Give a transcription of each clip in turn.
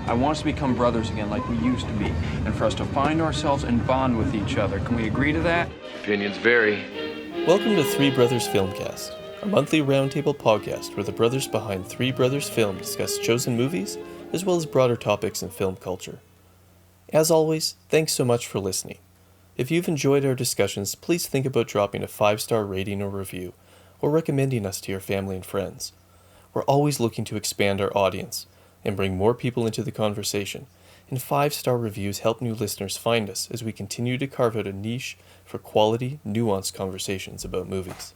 I want us to become brothers again like we used to be, and for us to find ourselves and bond with each other. Can we agree to that? Opinions vary. Welcome to Three Brothers Filmcast, a monthly roundtable podcast where the brothers behind Three Brothers Film discuss chosen movies as well as broader topics in film culture. As always, thanks so much for listening. If you've enjoyed our discussions, please think about dropping a 5-star rating or review, or recommending us to your family and friends. We're always looking to expand our audience and bring more people into the conversation, and 5-star reviews help new listeners find us as we continue to carve out a niche for quality, nuanced conversations about movies.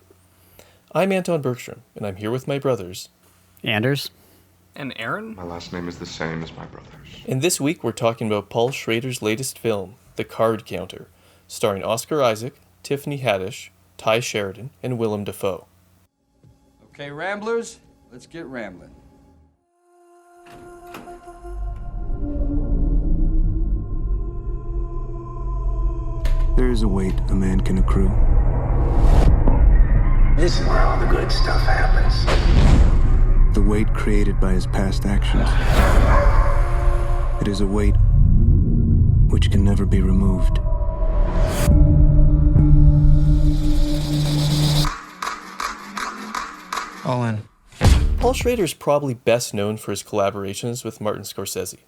I'm Anton Bergstrom, and I'm here with my brothers, Anders. And Aren? My last name is the same as my brother's. And this week we're talking about Paul Schrader's latest film, The Card Counter, starring Oscar Isaac, Tiffany Haddish, Ty Sheridan, and Willem Dafoe. Okay, Ramblers, let's get rambling. There is a weight a man can accrue. This is where all the good stuff happens. The weight created by his past actions. It is a weight which can never be removed. All in. Paul Schrader is probably best known for his collaborations with Martin Scorsese.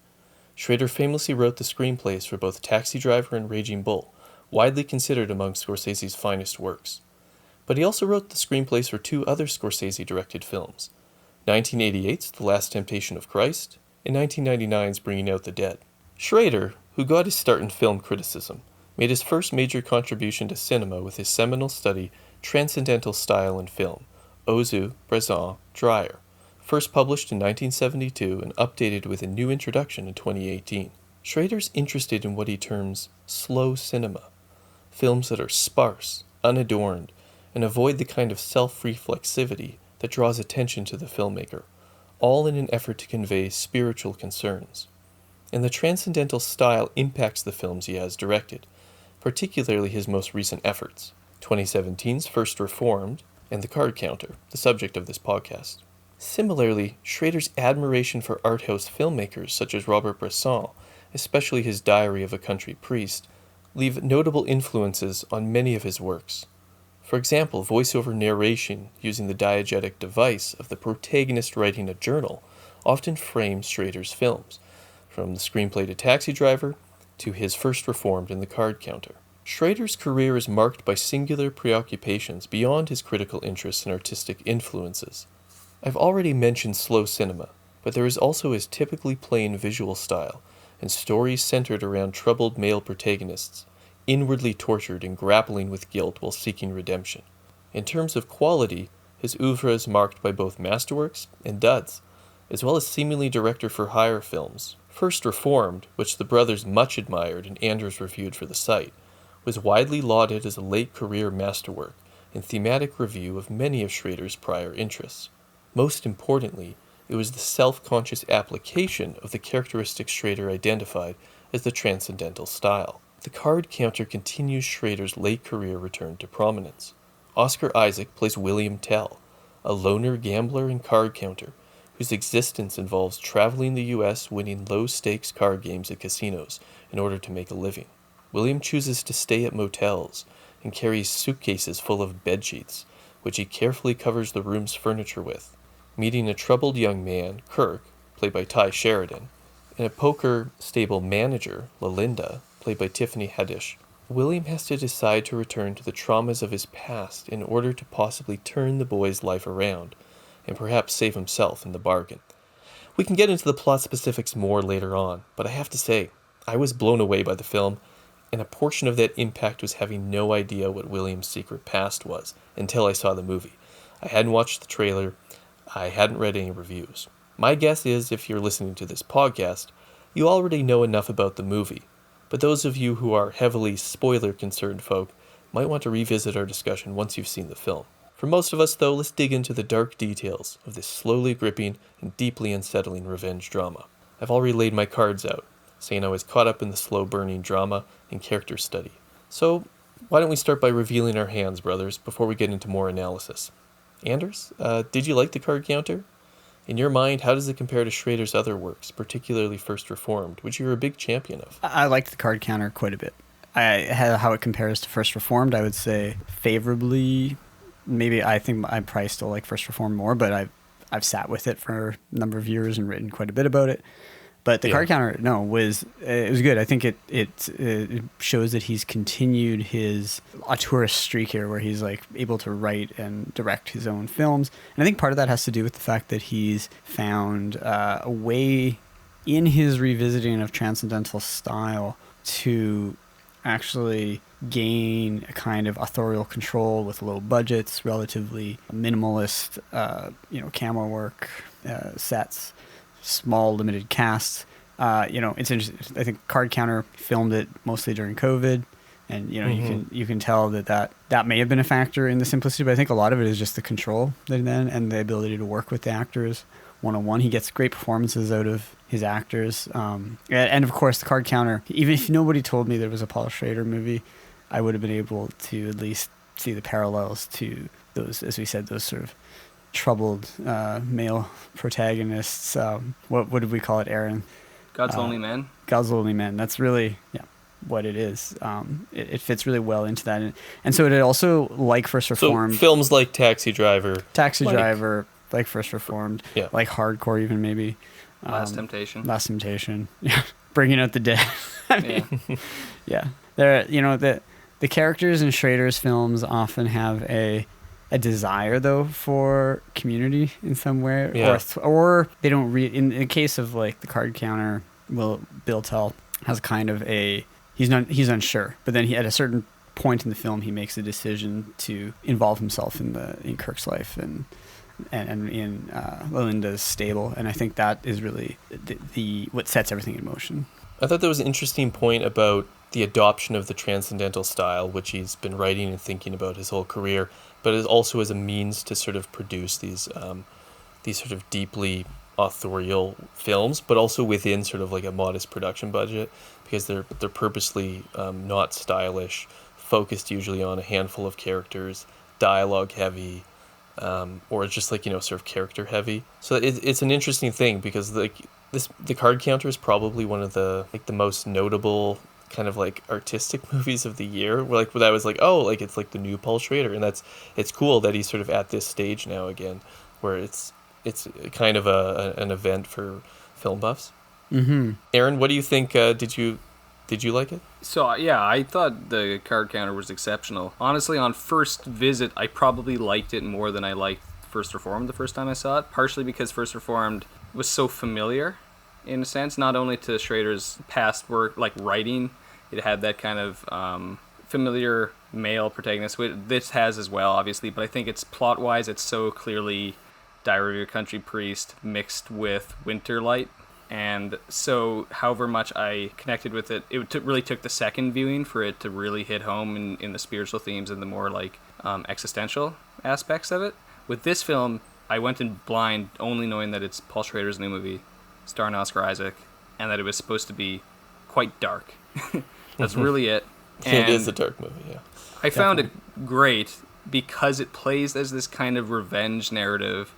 Schrader famously wrote the screenplays for both Taxi Driver and Raging Bull, widely considered among Scorsese's finest works. But he also wrote the screenplays for 2 other Scorsese-directed films, 1988's The Last Temptation of Christ, and 1999's Bringing Out the Dead. Schrader, who got his start in film criticism, made his first major contribution to cinema with his seminal study Transcendental Style in Film, Ozu, Bresson, Dreyer, first published in 1972 and updated with a new introduction in 2018. Schrader's interested in what he terms slow cinema, films that are sparse, unadorned, and avoid the kind of self-reflexivity that draws attention to the filmmaker, all in an effort to convey spiritual concerns. And the transcendental style impacts the films he has directed, particularly his most recent efforts, 2017's First Reformed and The Card Counter, the subject of this podcast. Similarly, Schrader's admiration for art house filmmakers such as Robert Bresson, especially his Diary of a Country Priest, leave notable influences on many of his works. For example, voiceover narration using the diegetic device of the protagonist writing a journal often frames Schrader's films, from the screenplay to Taxi Driver to his First Reformed and The Card Counter. Schrader's career is marked by singular preoccupations beyond his critical interests and artistic influences. I've already mentioned slow cinema, but there is also his typically plain visual style and stories centered around troubled male protagonists, inwardly tortured and grappling with guilt while seeking redemption. In terms of quality, his oeuvre is marked by both masterworks and duds, as well as seemingly director-for-hire films. First Reformed, which the brothers much admired and Anders reviewed for the site, was widely lauded as a late-career masterwork and thematic review of many of Schrader's prior interests. Most importantly, it was the self-conscious application of the characteristics Schrader identified as the transcendental style. The Card Counter continues Schrader's late career return to prominence. Oscar Isaac plays William Tell, a loner gambler and card counter whose existence involves traveling the U.S. winning low-stakes card games at casinos in order to make a living. William chooses to stay at motels and carries suitcases full of bedsheets, which he carefully covers the room's furniture with. Meeting a troubled young man, Kirk, played by Ty Sheridan, and a poker stable manager, Lalinda, played by Tiffany Haddish, William has to decide to return to the traumas of his past in order to possibly turn the boy's life around, and perhaps save himself in the bargain. We can get into the plot specifics more later on, but I have to say, I was blown away by the film, and a portion of that impact was having no idea what William's secret past was until I saw the movie. I hadn't watched the trailer, I hadn't read any reviews. My guess is, if you're listening to this podcast, you already know enough about the movie, but those of you who are heavily spoiler-concerned folk might want to revisit our discussion once you've seen the film. For most of us, though, let's dig into the dark details of this slowly gripping and deeply unsettling revenge drama. I've already laid my cards out, saying I was caught up in the slow-burning drama and character study. So, why don't we start by revealing our hands, brothers, before we get into more analysis? Anders, did you like The Card Counter? In your mind, how does it compare to Schrader's other works, particularly First Reformed, which you're a big champion of? I liked the card counter quite a bit. How it compares to First Reformed, I would say favorably. Maybe I think I probably still like First Reformed more, but I've sat with it for a number of years and written quite a bit about it. But the card counter, it was good. I think it shows that he's continued his auteurist streak here, where he's like able to write and direct his own films. And I think part of that has to do with the fact that he's found a way in his revisiting of transcendental style to actually gain a kind of authorial control with low budgets, relatively minimalist, camera work, sets, small limited casts. It's interesting. I think Card Counter filmed it mostly during COVID, and you can tell that may have been a factor in the simplicity, but I think a lot of it is just the control and the ability to work with the actors one-on-one. He gets great performances out of his actors, and of course the Card Counter. Even if nobody told me there was a Paul Schrader movie, I would have been able to at least see the parallels to those, as we said, those sort of troubled male protagonists. What did we call it, Aren? God's Lonely Men. God's Lonely Men. That's really what it is. It fits really well into that, and so it also, like First Reformed, so films like Taxi Driver, like First Reformed, yeah, like Hardcore, even maybe. Last Temptation. Yeah, Bringing Out the Dead. I mean, yeah. There, the characters in Schrader's films often have a desire, though, for community in some way, or they don't in the case of like the Card Counter, Bill Tell has kind of he's unsure, but then at a certain point in the film he makes a decision to involve himself in Kirk's life and in Linda's stable, and I think that is really the what sets everything in motion. I thought that was an interesting point about the adoption of the transcendental style, which he's been writing and thinking about his whole career, but is also as a means to sort of produce these sort of deeply authorial films, but also within sort of like a modest production budget, because they're purposely not stylish, focused usually on a handful of characters, dialogue heavy, or just like sort of character heavy. So it's an interesting thing, because the Card Counter is probably one of the most notable kind of like artistic movies of the year, where I was like, oh, like it's like the new Paul Schrader, and it's cool that he's sort of at this stage now again, where it's kind of an event for film buffs. Mm-hmm. Aren, what do you think? Did you like it? So yeah, I thought the Card Counter was exceptional. Honestly, on first visit, I probably liked it more than I liked First Reformed the first time I saw it, partially because First Reformed was so familiar, in a sense, not only to Schrader's past work, like writing. It had that kind of familiar male protagonist, which this has as well, obviously, but I think it's plot-wise, it's so clearly Diary of a Country Priest mixed with Winterlight, and so however much I connected with it, it really took the second viewing for it to really hit home in the spiritual themes and the more like existential aspects of it. With this film, I went in blind, only knowing that it's Paul Schrader's new movie, starring Oscar Isaac, and that it was supposed to be quite dark. That's really it. And it is a dark movie, yeah. I found it great because it plays as this kind of revenge narrative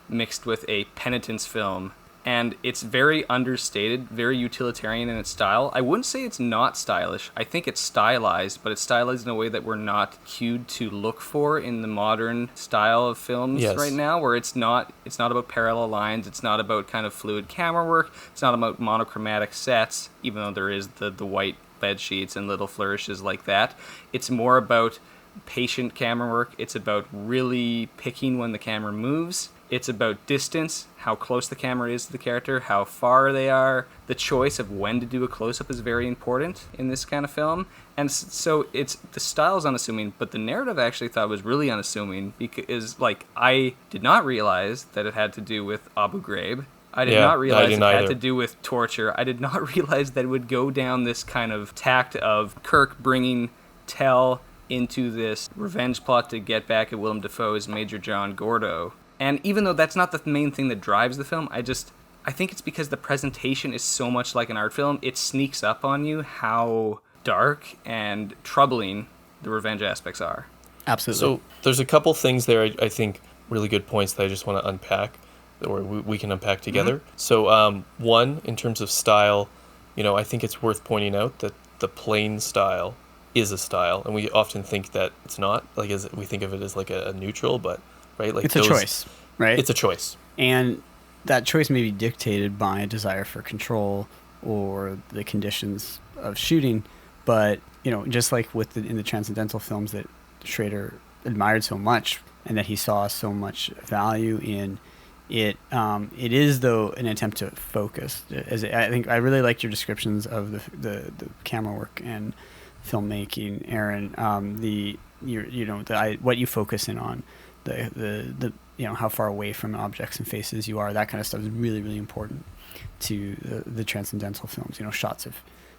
mixed with a penitence film, and it's very understated, very utilitarian in its style. I wouldn't say it's not stylish. I think it's stylized, but it's stylized in a way that we're not cued to look for in the modern style of films right now, where it's not about parallel lines, it's not about kind of fluid camera work, it's not about monochromatic sets, even though there is the white bed sheets and little flourishes like that. It's more about patient camera work. It's about really picking when the camera moves. It's about distance, how close the camera is to the character, how far they are. The choice of when to do a close-up is very important in this kind of film. And so the style is unassuming, but the narrative I actually thought was really unassuming, because I did not realize that it had to do with Abu Ghraib. I did not realize it had to do with torture. I did not realize that it would go down this kind of tact of Kirk bringing Tell into this revenge plot to get back at Willem Dafoe's Major John Gordo. And even though that's not the main thing that drives the film, I think it's because the presentation is so much like an art film, it sneaks up on you how dark and troubling the revenge aspects are. Absolutely. So there's a couple things there, I think, really good points that I just want to unpack. or we can unpack together. So one, in terms of style, I think it's worth pointing out that the plain style is a style, and we often think that it's not. Like, we think of it as like a neutral, but right, like it's a choice, right? It's a choice, and that choice may be dictated by a desire for control or the conditions of shooting. But just like in the transcendental films that Schrader admired so much, and that he saw so much value in, it is though an attempt to focus. I think I really liked your descriptions of the camera work and filmmaking, Aren. What you focus in on, the how far away from objects and faces you are, that kind of stuff is really, really important to the transcendental films.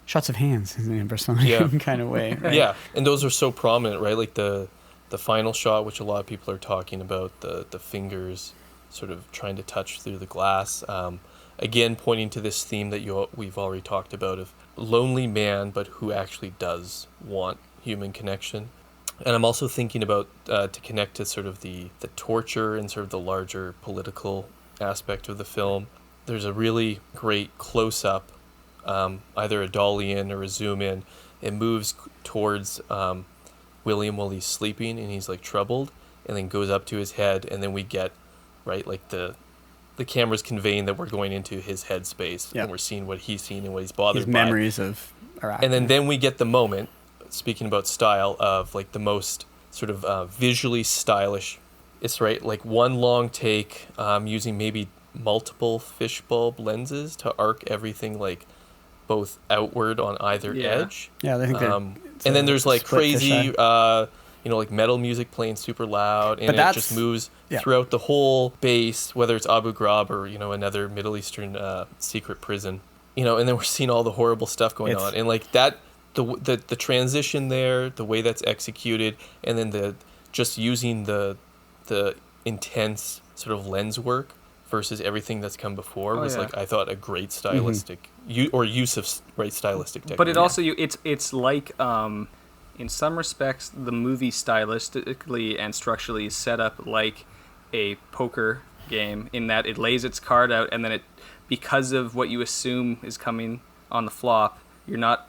Shots of hands in a persona kind of way. Right? Yeah, and those are so prominent, right? Like the final shot, which a lot of people are talking about, the fingers sort of trying to touch through the glass. Again, pointing to this theme that we've already talked about of lonely man, but who actually does want human connection. And I'm also thinking about, to connect to sort of the torture and sort of the larger political aspect of the film, there's a really great close-up, either a dolly in or a zoom in. It moves towards William while he's sleeping and he's like troubled, and then goes up to his head, and then we get, right, like the camera's conveying that we're going into his headspace, and we're seeing what he's seen and what he's bothered by. His memories of Iraq. And then we get the moment, speaking about style, of like the most sort of visually stylish. It's right, like one long take, using maybe multiple fishbulb lenses to arc everything like both outward on either edge. Yeah, I think and then there's like crazy, like metal music playing super loud, and it just moves throughout the whole base, whether it's Abu Ghraib or another Middle Eastern secret prison. And then we're seeing all the horrible stuff going on, and like that. The transition there, the way that's executed, and then the just using the intense sort of lens work versus everything that's come before was like, I thought, a great stylistic use of stylistic technique. But it also it's like in some respects the movie stylistically and structurally is set up like a poker game, in that it lays its card out, and then it, because of what you assume is coming on the flop, you're not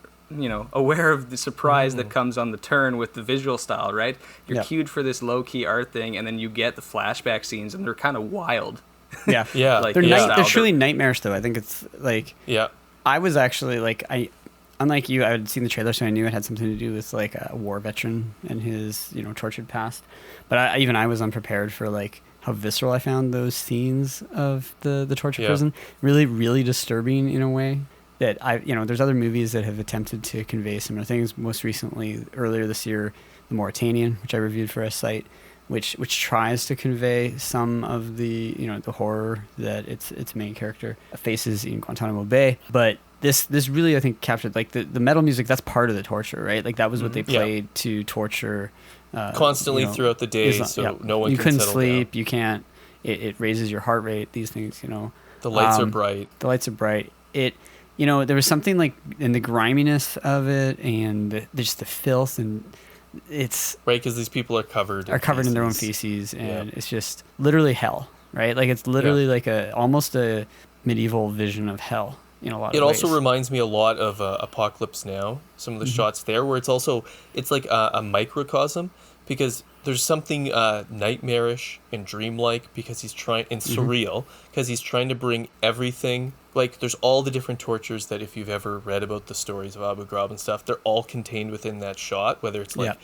aware of the surprise that comes on the turn with the visual style, right? You're cued for this low-key art thing, and then you get the flashback scenes, and they're kind of wild. Yeah. Like, they're truly nightmarish, though. I think it's like... Yeah. I was actually, like... Unlike you, I had seen the trailer, so I knew it had something to do with, like, a war veteran and his, tortured past. But I was unprepared for, like, how visceral I found those scenes of the torture prison. Really, really disturbing in a way. That there's other movies that have attempted to convey similar things. Most recently, earlier this year, The Mauritanian, which I reviewed for a site, which tries to convey some of the the horror that its main character faces in Guantanamo Bay. But this really, I think, captured like the metal music. That's part of the torture, right? Like that was what they played to torture constantly throughout the day, no one. You can couldn't settle sleep. down. You can't. It raises your heart rate. These things, The lights are bright. The lights are bright. There was something like in the griminess of it, and just the filth, and it's right because these people are covered in their own feces, and it's just literally hell, right? Like it's literally like almost a medieval vision of hell in a lot of ways. It also reminds me a lot of Apocalypse Now. Some of the shots there, where it's like a microcosm, because there's something nightmarish and dreamlike because he's trying, and surreal because he's trying to bring everything. Like, there's all the different tortures that, if you've ever read about the stories of Abu Ghraib and stuff, they're all contained within that shot, whether it's like,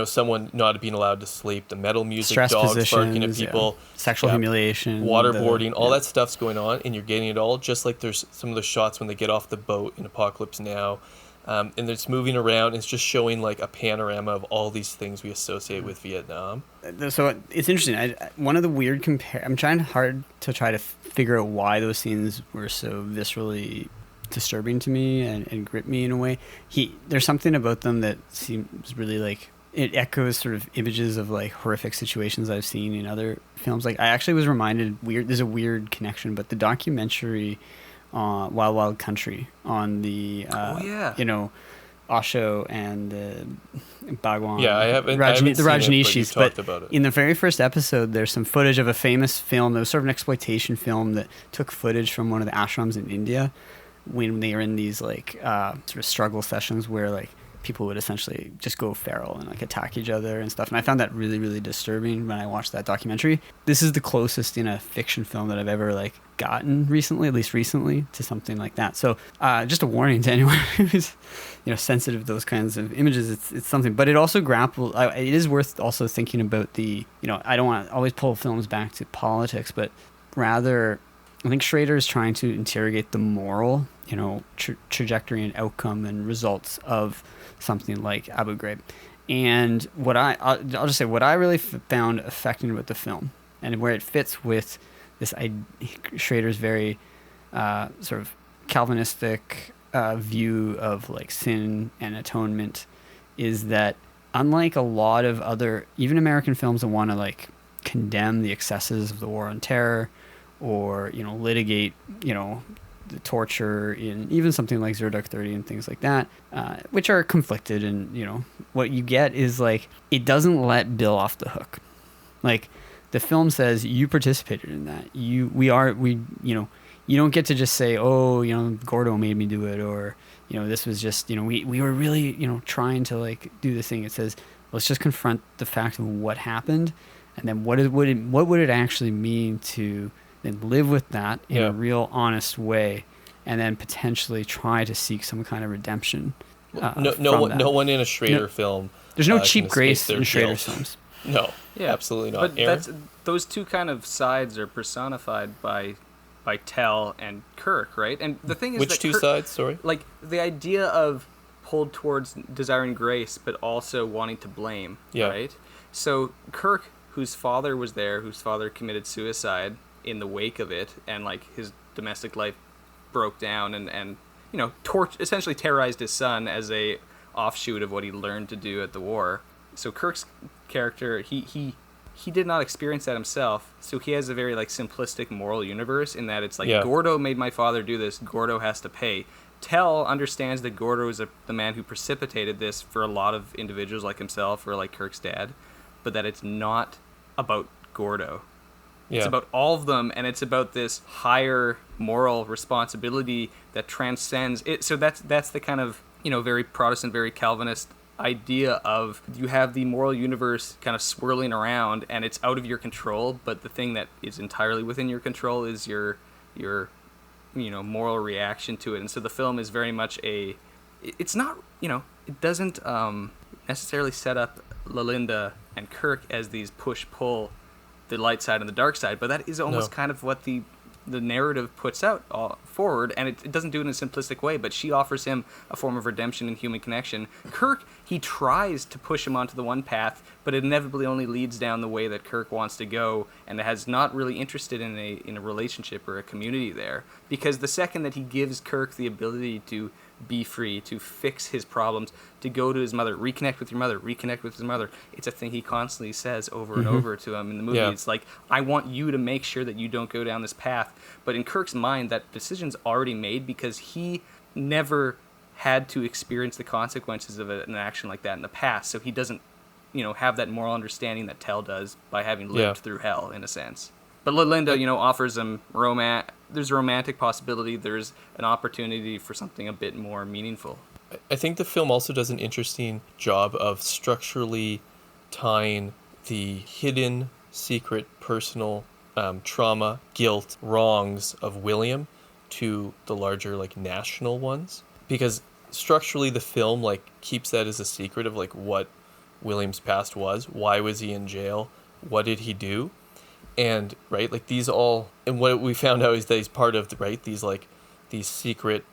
someone not being allowed to sleep, the metal music, stress dogs barking at people, sexual humiliation, waterboarding, all that stuff's going on, and you're getting it all, just like there's some of the shots when they get off the boat in Apocalypse Now, and it's moving around, and it's just showing like a panorama of all these things we associate with Vietnam. So it's interesting. One of the weird I'm trying hard to try to figure out why those scenes were so viscerally disturbing to me and grip me in a way. There's something about them that seems really like it echoes sort of images of like horrific situations I've seen in other films. Like I actually was reminded there's a weird connection, but the documentary Wild Wild Country on the Osho and the Bhagwan. Yeah, I haven't the seen it, but Rajneeshis. you talked about it. In the very first episode, there's some footage of a famous film. It was sort of an exploitation film that took footage from one of the ashrams in India when they were in these like sort of struggle sessions where like people would essentially just go feral and like attack each other and stuff. And I found that really, really disturbing when I watched that documentary. This is the closest in a fiction film that I've ever like gotten recently, at least recently, to something like that. So just a warning to anyone who's sensitive to those kinds of images. It's something, but it also grapples. It is worth also thinking about the I don't want to always pull films back to politics, but rather I think Schrader is trying to interrogate the moral trajectory and outcome and results of something like Abu Ghraib. And I'll just say what I really found affecting with the film and where it fits with this Schrader's very sort of Calvinistic view of like sin and atonement is that unlike a lot of other even American films that want to like condemn the excesses of the war on terror or litigate the torture in even something like 0 Dark 30 and things like that, which are conflicted, and what you get is like it doesn't let Bill off the hook. Like the film says you participated in that. You don't get to just say, oh, Gordo made me do it, or this was just we were really trying to like do this thing. It says let's just confront the fact of what happened, and then what would it actually mean to then live with that in a real honest way, and then potentially try to seek some kind of redemption. No one in a Schrader film. There's no cheap grace in Schrader films. No, absolutely not. But those two kind of sides are personified by Tell and Kirk, right? And the thing is, which two sides? Sorry. Like the idea of pulled towards desiring grace, but also wanting to blame. Yeah. Right. So Kirk, whose father was there, whose father committed suicide in the wake of it, and like his domestic life broke down, and essentially terrorized his son as a offshoot of what he learned to do at the war. So Kirk's character, he did not experience that himself, so he has a very like simplistic moral universe in that it's like Gordo made my father do this, Gordo has to pay. Tell understands that Gordo is the man who precipitated this for a lot of individuals like himself or like Kirk's dad, but that it's not about Gordo. It's about all of them, and it's about this higher moral responsibility that transcends it. So that's the kind of very Protestant, very Calvinist idea of you have the moral universe kind of swirling around, and it's out of your control. But the thing that is entirely within your control is your moral reaction to it. And so the film is very much it's not it doesn't necessarily set up Lalinda and Kirk as these push-pull, the light side and the dark side, but that is almost kind of what the narrative puts out forward, and it doesn't do it in a simplistic way, but she offers him a form of redemption and human connection. Kirk, he tries to push him onto the one path, but it inevitably only leads down the way that Kirk wants to go, and has not really interested in a relationship or a community there, because the second that he gives Kirk the ability to be free, to fix his problems, to go to his mother, reconnect with his mother. It's a thing he constantly says over and over to him in the movie. Yeah. It's like, I want you to make sure that you don't go down this path. But in Kirk's mind, that decision's already made because he never had to experience the consequences of an action like that in the past. So he doesn't, have that moral understanding that Tell does by having lived through hell, in a sense. But Lalinda, offers him there's a romantic possibility. There's an opportunity for something a bit more meaningful. I think the film also does an interesting job of structurally tying the hidden, secret, personal trauma, guilt, wrongs of William to the larger, like, national ones. Because structurally the film, like, keeps that as a secret of, like, what William's past was. Why was he in jail? What did he do? And right, like these all, and what we found out is that he's part of these secret,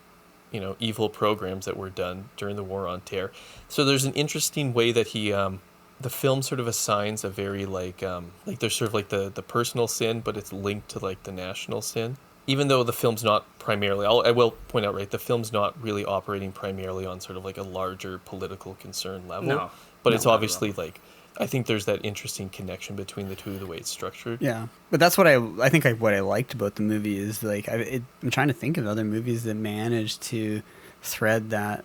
evil programs that were done during the war on terror. So there's an interesting way that he, the film sort of assigns a very there's sort of like the personal sin, but it's linked to like the national sin. Even though the film's not primarily, I will point out, right, the film's not really operating primarily on sort of like a larger political concern level, but it's obviously like. I think there's that interesting connection between the two, the way it's structured. Yeah, but that's what I think what I liked about the movie is like I'm trying to think of other movies that managed to thread that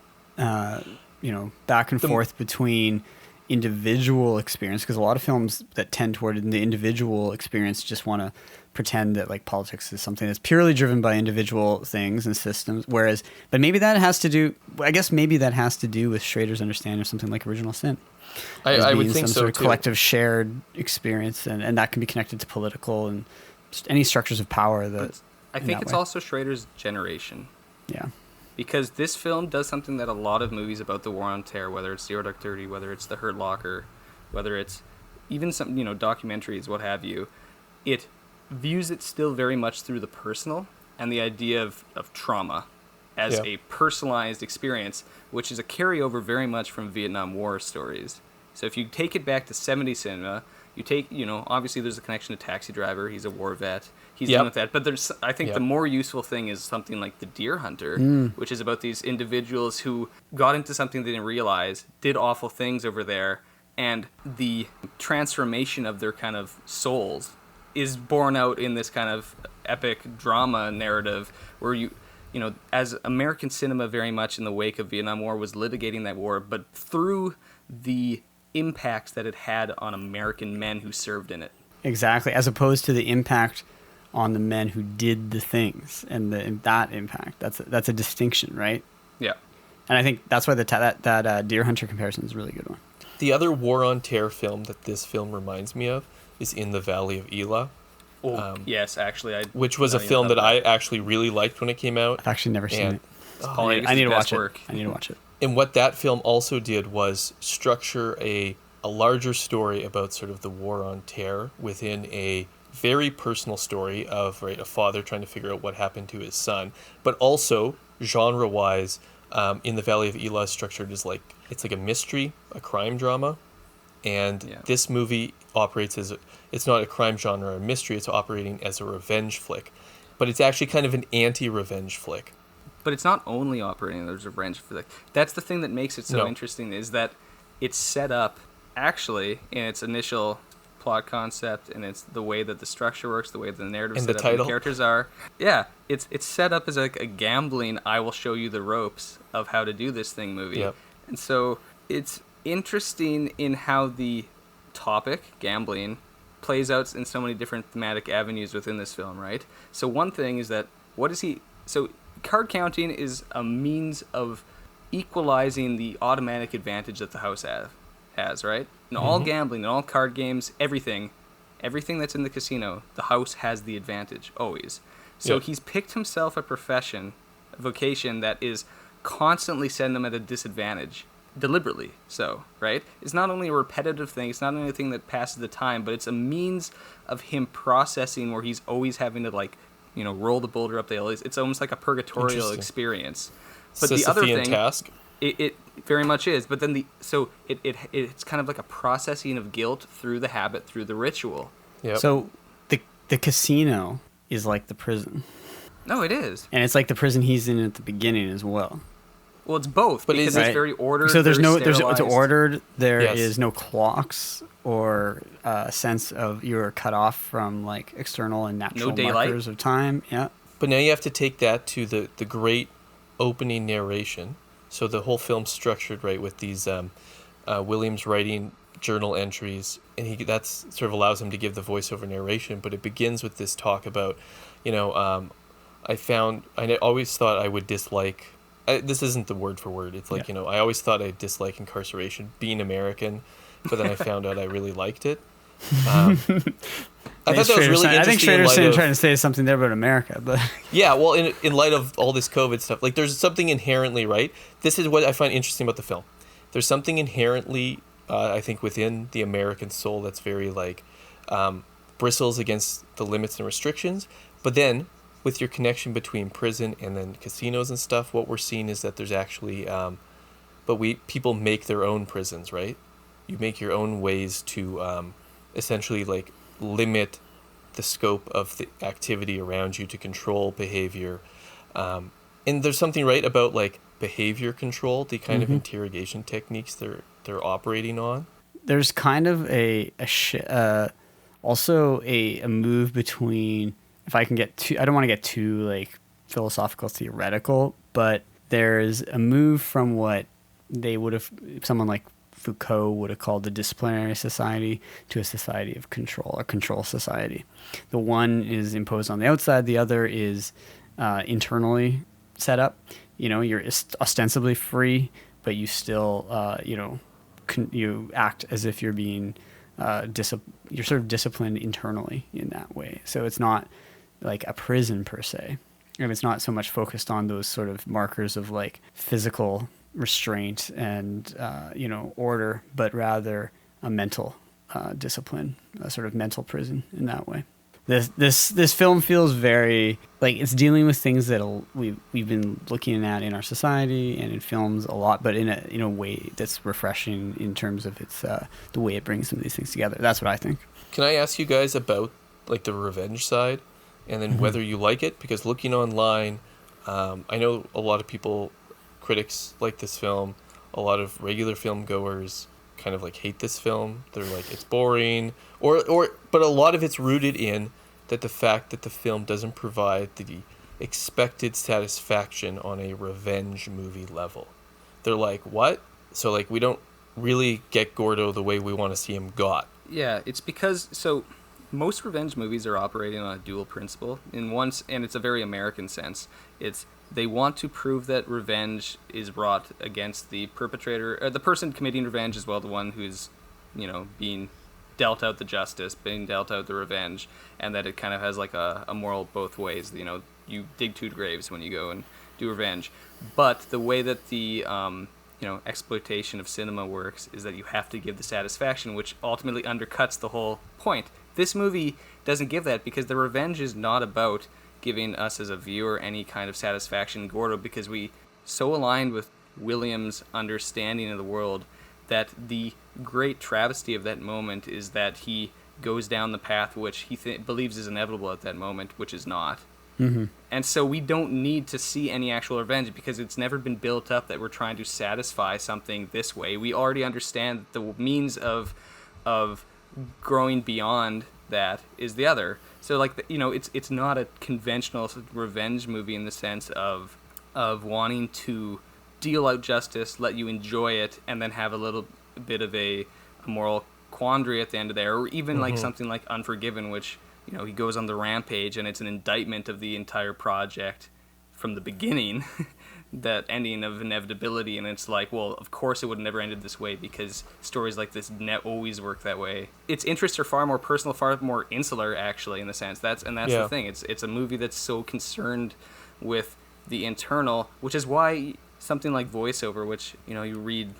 back and forth between individual experience, because a lot of films that tend toward the individual experience just want to pretend that like politics is something that's purely driven by individual things and systems, but maybe that has to do with Schrader's understanding of something like original sin. I would think some so sort of too. collective shared experience, and that can be connected to political and just any structures of power that I think it's also Schrader's generation. Yeah. Because this film does something that a lot of movies about the War on Terror, whether it's Zero Dark 30, whether it's The Hurt Locker, whether it's even some, documentaries, what have you, it views it still very much through the personal and the idea of trauma as a personalized experience, which is a carryover very much from Vietnam War stories. So if you take it back to 70s cinema, you take, obviously there's a connection to Taxi Driver. He's a war vet. He's done with that. But I think the more useful thing is something like The Deer Hunter, which is about these individuals who got into something they didn't realize, did awful things over there, and the transformation of their kind of souls is borne out in this kind of epic drama narrative where as American cinema very much in the wake of Vietnam War was litigating that war, but through the impacts that it had on American men who served in it. Exactly, as opposed to the impact on the men who did the things and that impact. That's a distinction, right? Yeah. And I think that's why that Deer Hunter comparison is a really good one. The other War on Terror film that this film reminds me of is In the Valley of Elah. Yes, actually. Which was a film that I actually really liked when it came out. I've actually never seen it. I need to watch it. I need to watch it. And what that film also did was structure a larger story about sort of the War on Terror within a very personal story of a father trying to figure out what happened to his son, but also genre-wise, In the Valley of Elah is structured as it's like a mystery, a crime drama, and this movie operates as it's not a crime genre or a mystery; it's operating as a revenge flick, but it's actually kind of an anti-revenge flick. But it's not only operating as a revenge flick. That's the thing that makes it so interesting, is that it's set up actually in its initial plot concept, and it's the way that the structure works, the way that the narrative set up, and the characters are. Yeah, it's set up as like a gambling, I will show you the ropes of how to do this thing movie. Yep. And so it's interesting in how the topic, gambling, plays out in so many different thematic avenues within this film, right? So one thing is that, card counting is a means of equalizing the automatic advantage that the house has, right? In all gambling, in all card games, everything that's in the casino, the house has the advantage, always. So he's picked himself a vocation that is constantly setting him at a disadvantage, deliberately so, right? It's not only a repetitive thing, it's not only a thing that passes the time, but it's a means of him processing where he's always having to roll the boulder up the hill. It's almost like a purgatorial experience. But the other thing, task. It very much is. But then it's kind of like a processing of guilt through the habit, through the ritual. Yep. So the casino is like the prison. No, it is. And it's like the prison he's in at the beginning as well. Well, it's both, but because it's very ordered. So it's sterilized. ordered. There is no clocks or a sense of you're cut off from like external and natural markers of time. Yeah. But now you have to take that to the great opening narration. So the whole film's structured with these Williams writing journal entries, and that sort of allows him to give the voiceover narration. But it begins with this talk about, I always thought I would dislike. This isn't the word for word. It's like, I always thought I'd dislike incarceration, being American, but then I found out I really liked it. I thought that was really interesting. I think Schrader's trying to say something there about America, but yeah, well, in light of all this COVID stuff, there's something inherently, right? This is what I find interesting about the film. There's something inherently, I think, within the American soul that's very bristles against the limits and restrictions, but then with your connection between prison and then casinos and stuff, what we're seeing is that there's actually, people make their own prisons, right? You make your own ways to essentially limit the scope of the activity around you to control behavior. And there's something right about behavior control, the kind of interrogation techniques they're operating on. There's kind of also a move between, if I can get too, I don't want to get too philosophical theoretical, but there's a move from what someone like Foucault would have called the disciplinary society to a society of control, a control society. The one is imposed on the outside, the other is internally set up. You're ostensibly free, but you still, you act as if you're being, you're sort of disciplined internally in that way. So it's not like a prison per se. And it's not so much focused on those sort of markers of like physical restraint and order, but rather a mental discipline, a sort of mental prison in that way. This film feels very like it's dealing with things that we've been looking at in our society and in films a lot, but in a way that's refreshing in terms of its the way it brings some of these things together. That's what I think. Can I ask you guys about like the revenge side, and then whether you like it? Because looking online, I know a lot of people, critics like this film. A lot of regular film goers kind of like hate this film. They're like, it's boring, but a lot of it's rooted in that the fact that the film doesn't provide the expected satisfaction on a revenge movie level. They're like, what? So like we don't really get Gordo the way we want to see him got. Yeah, it's because most revenge movies are operating on a dual principle. And it's a very American sense. It's they want to prove that revenge is wrought against the perpetrator, the person committing revenge as well, the one who's, being dealt out the justice, being dealt out the revenge, and that it kind of has like a moral both ways. You dig two graves when you go and do revenge. But the way that the exploitation of cinema works is that you have to give the satisfaction, which ultimately undercuts the whole point. This movie doesn't give that because the revenge is not about giving us as a viewer any kind of satisfaction in Gordo, because we so aligned with Williams' understanding of the world that the great travesty of that moment is that he goes down the path which he believes is inevitable at that moment, which is not. Mm-hmm. And so we don't need to see any actual revenge because it's never been built up that we're trying to satisfy something this way. We already understand that the means of growing beyond that is the other. So it's not a conventional revenge movie in the sense of wanting to deal out justice, let you enjoy it, and then have a little bit of a moral quandary at the end of there, or even like something like Unforgiven, which he goes on the rampage and it's an indictment of the entire project from the beginning. That ending of inevitability, and it's like, well, of course it would have never ended this way because stories like this always work that way. Its interests are far more personal, far more insular, actually, in the sense. That's the thing. It's a movie that's so concerned with the internal, which is why something like voiceover, which you read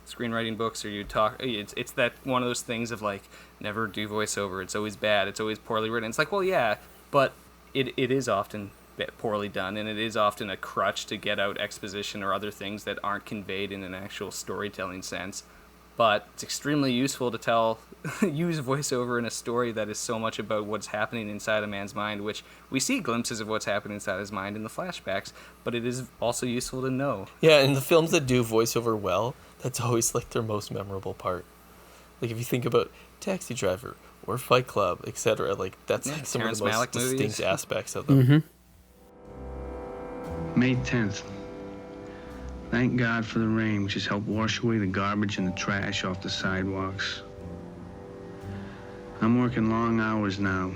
screenwriting books or you talk, it's that one of those things of like, never do voiceover. It's always bad. It's always poorly written. It's like, well, yeah, but it is often poorly done, and it is often a crutch to get out exposition or other things that aren't conveyed in an actual storytelling sense. But it's extremely useful to use voiceover in a story that is so much about what's happening inside a man's mind, which we see glimpses of what's happening inside his mind in the flashbacks, but it is also useful to know. Yeah, and the films that do voiceover well, that's always like their most memorable part. Like if you think about Taxi Driver or Fight Club, etc., like that's like some Terrence of the most Malick distinct movies. aspects of them. Mm-hmm. May 10th. Thank God for the rain, which has helped wash away the garbage and the trash off the sidewalks. I'm working long hours now.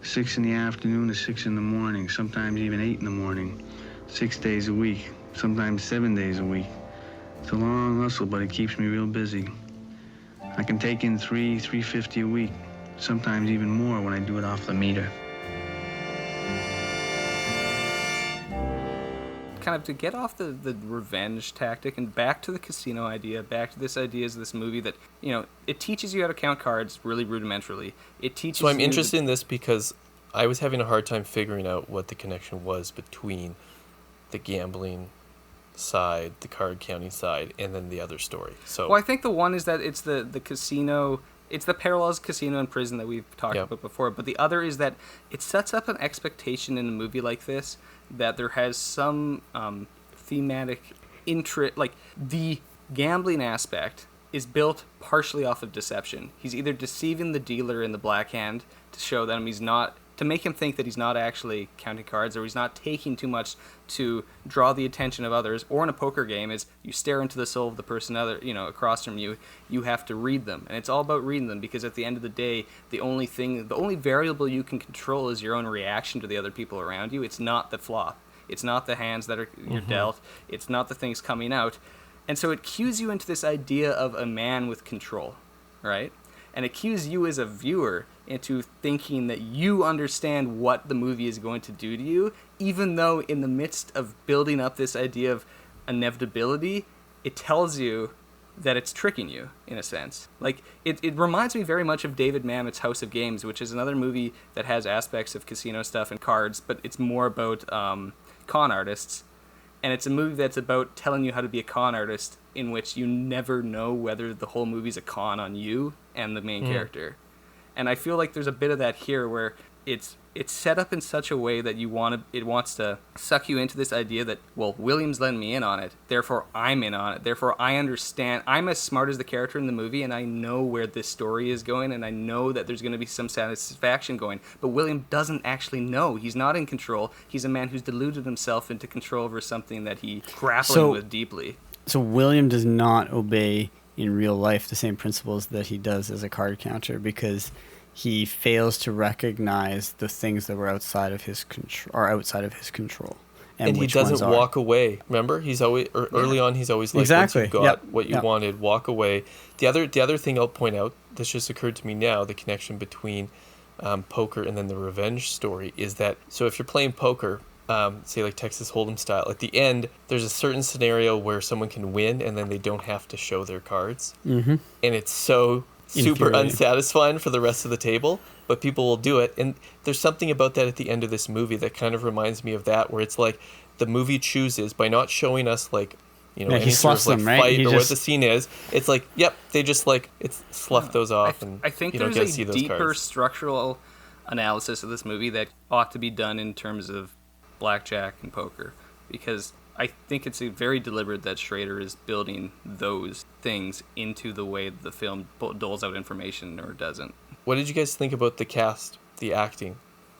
6 in the afternoon to 6 in the morning, sometimes even 8 in the morning. 6 days a week, sometimes 7 days a week. It's a long hustle, but it keeps me real busy. I can take in $350 a week, sometimes even more when I do it off the meter. Kind of to get off the revenge tactic and back to the casino idea, back to this idea as this movie that, it teaches you how to count cards really rudimentarily. It teaches So I'm you interested in this because I was having a hard time figuring out what the connection was between the gambling side, the card counting side, and then the other story. So Well, I think the one is that it's the casino, it's the parallels casino and prison that we've talked about before, but the other is that it sets up an expectation in a movie like this that there has some thematic interest, like the gambling aspect is built partially off of deception. He's either deceiving the dealer in the black hand to show them he's not to make him think that he's not actually counting cards, or he's not taking too much to draw the attention of others. Or in a poker game, is you stare into the soul of the person across from you. You have to read them, and it's all about reading them, because at the end of the day, the only variable you can control is your own reaction to the other people around you. It's not the flop. It's not the hands that you're dealt. It's not the things coming out. And so it cues you into this idea of a man with control, right? And it cues you as a viewer into thinking that you understand what the movie is going to do to you, even though in the midst of building up this idea of inevitability, it tells you that it's tricking you, in a sense. Like, it reminds me very much of David Mamet's House of Games, which is another movie that has aspects of casino stuff and cards, but it's more about con artists. And it's a movie that's about telling you how to be a con artist, in which you never know whether the whole movie's a con on you and the main character. And I feel like there's a bit of that here, where it's set up in such a way that it wants to suck you into this idea that, well, William's letting me in on it, therefore I'm in on it, therefore I understand, I'm as smart as the character in the movie, and I know where this story is going, and I know that there's going to be some satisfaction going. But William doesn't actually know. He's not in control. He's a man who's deluded himself into control over something that he's grappling with deeply. So William does not obey in real life the same principles that he does as a card counter, because he fails to recognize the things that were outside of his control. And he doesn't walk away. Remember, he's always early on. He's always like, exactly. Once you got what you wanted, walk away. The other thing I'll point out, this just occurred to me now, the connection between poker and then the revenge story is that, so if you're playing poker, say like Texas Hold'em style, at the end there's a certain scenario where someone can win and then they don't have to show their cards, and it's so super unsatisfying for the rest of the table, but people will do it. And there's something about that at the end of this movie that kind of reminds me of that, where it's like the movie chooses, by not showing us like, any sort of like fight or what the scene is, it's like, yep, they just like slough those off. I think there's a deeper structural analysis of this movie that ought to be done in terms of blackjack and poker, because I think it's very deliberate that Schrader is building those things into the way the film doles out information or doesn't. What did you guys think about the cast, the acting?